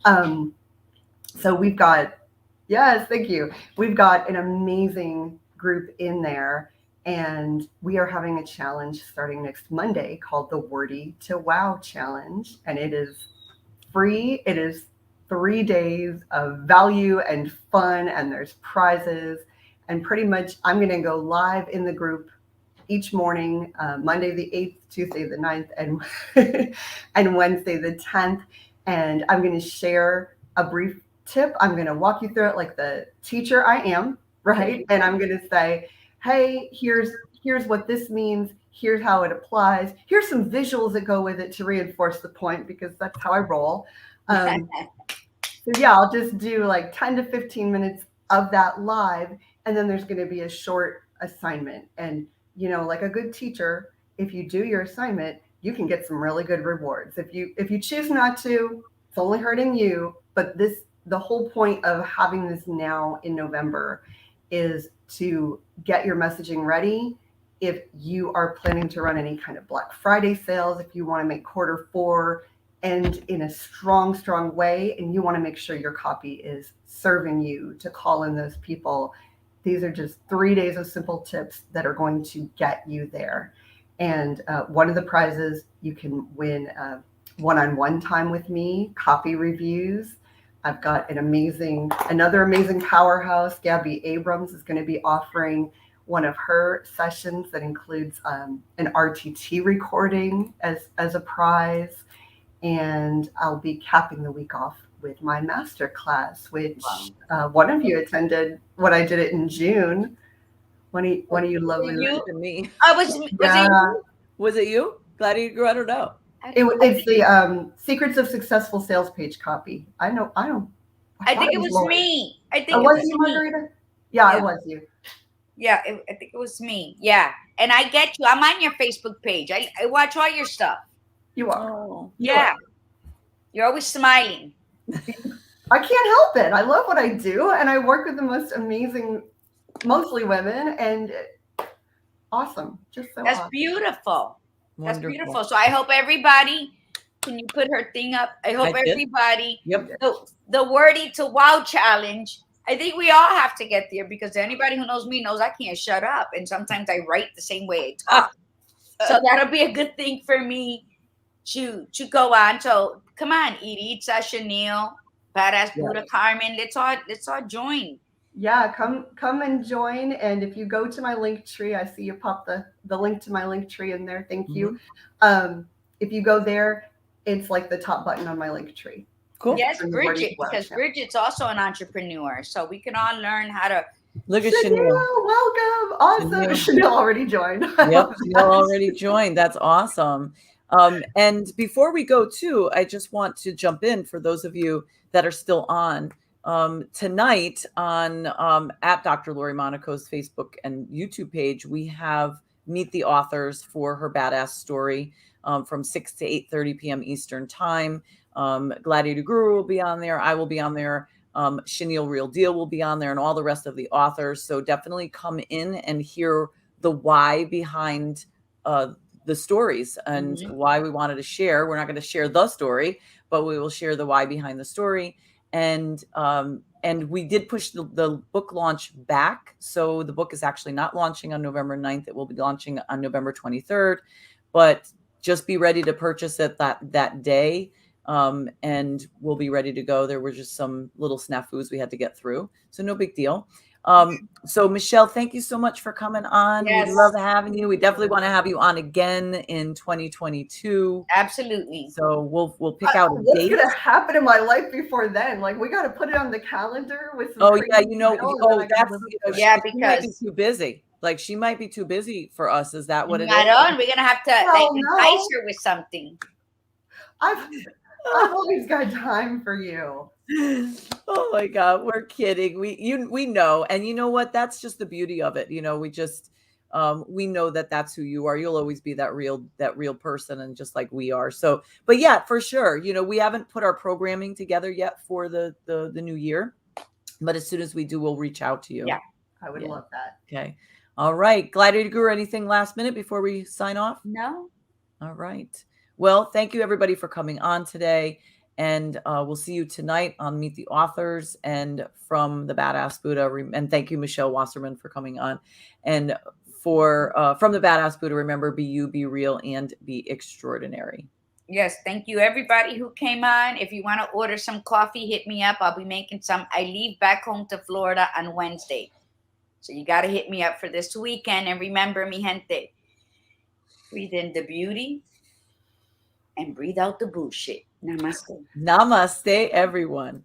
So we've got, yes, thank you. We've got an amazing group in there, and we are having a challenge starting next Monday called the Wordy to Wow Challenge, and it is free. It is 3 days of value and fun, and there's prizes. And pretty much I'm going to go live in the group each morning, Monday the 8th, Tuesday the 9th, and Wednesday the 10th. And I'm going to share a brief tip. I'm going to walk you through it like the teacher I am, right? And I'm going to say, hey, here's what this means. Here's how it applies. Here's some visuals that go with it to reinforce the point, because that's how I roll. So yeah, I'll just do like 10 to 15 minutes of that live. And then there's going to be a short assignment. And, you know, like a good teacher, if you do your assignment, you can get some really good rewards. If you choose not to, it's only hurting you. But the whole point of having this now in November is to get your messaging ready. If you are planning to run any kind of Black Friday sales, if you want to make Q4 end in a strong way, and you want to make sure your copy is serving you to call in those people, these are just 3 days of simple tips that are going to get you there. And one of the prizes, you can win one-on-one time with me, copy reviews. I've got another amazing powerhouse. Gabby Abrams is going to be offering one of her sessions that includes an RTT recording as a prize. And I'll be capping the week off with my master class, which one of you attended when I did it in June. One of you lovely ladies. Me. Was it you? Glad you grew. I don't know. It's the Secrets of Successful Sales Page copy. I don't. I think it was me. I think it was you, Margarita. Yeah, it was you. Yeah, I think it was me. Yeah, and I get you. I'm on your Facebook page. I watch all your stuff. You are. Oh, yeah. You're always smiling. I can't help it. I love what I do, and I work with the most amazing, mostly women, and awesome. Just so That's awesome. Beautiful. Wonderful. That's beautiful. So I hope everybody, can you put her thing up? I hope everybody, the Wordy to Wow challenge. I think we all have to get there, because anybody who knows me knows I can't shut up. And sometimes I write the same way I talk. So that'll be a good thing for me to go on. So come on, Edie, Chanel, Badass Buddha, Carmen, let's all join. Yeah, come and join. And if you go to my link tree, I see you pop the link to my link tree in there. Thank you. If you go there, it's like the top button on my link tree. Cool. Yes, Bridget, because Bridget's also an entrepreneur, so we can all learn how to. Look at Chanel. Welcome. Awesome. Chanel already joined. Yep, Chanel already joined. That's awesome. And before we go too, I just want to jump in for those of you that are still on. Tonight on at Dr. Lori Monaco's Facebook and YouTube page, we have Meet the Authors for her badass story from 6 to 8:30 p.m. Eastern time. Gladiator Guru will be on there. I will be on there. Chenille Real Deal will be on there, and all the rest of the authors. So definitely come in and hear the why behind the stories and why we wanted to share. We're not going to share the story, but we will share the why behind the story. And we did push the book launch back. So the book is actually not launching on November 9th. It will be launching on November 23rd, but just be ready to purchase it that day. And we'll be ready to go. There were just some little snafus we had to get through. So no big deal. So Michelle, thank you so much for coming on. Yes. We love having you. We definitely want to have you on again in 2022. Absolutely. So we'll pick out a date. What's gonna happen in my life before then? Like, we got to put it on the calendar with some. Oh yeah, that's because she might be too busy. Like, she might be too busy for us. Is that what it is? We're gonna have to entice her with something. I've always got time for you. Oh my God, we're kidding. We know, and you know what? That's just the beauty of it. You know, we just we know that that's who you are. You'll always be that real person, and just like we are. So, but yeah, for sure. You know, we haven't put our programming together yet for the new year, but as soon as we do, we'll reach out to you. Yeah, I would love that. Okay. All right, Gladiator Guru. Anything last minute before we sign off? No. All right. Well, thank you everybody for coming on today. And we'll see you tonight on Meet the Authors and from the Badass Buddha. And thank you, Michelle Wasserman, for coming on. And for from the Badass Buddha, remember, be you, be real, and be extraordinary. Yes, thank you, everybody who came on. If you want to order some coffee, hit me up. I'll be making some. I leave back home to Florida on Wednesday. So you got to hit me up for this weekend. And remember, mi gente, breathe in the beauty and breathe out the bullshit. Namaste. Namaste, everyone.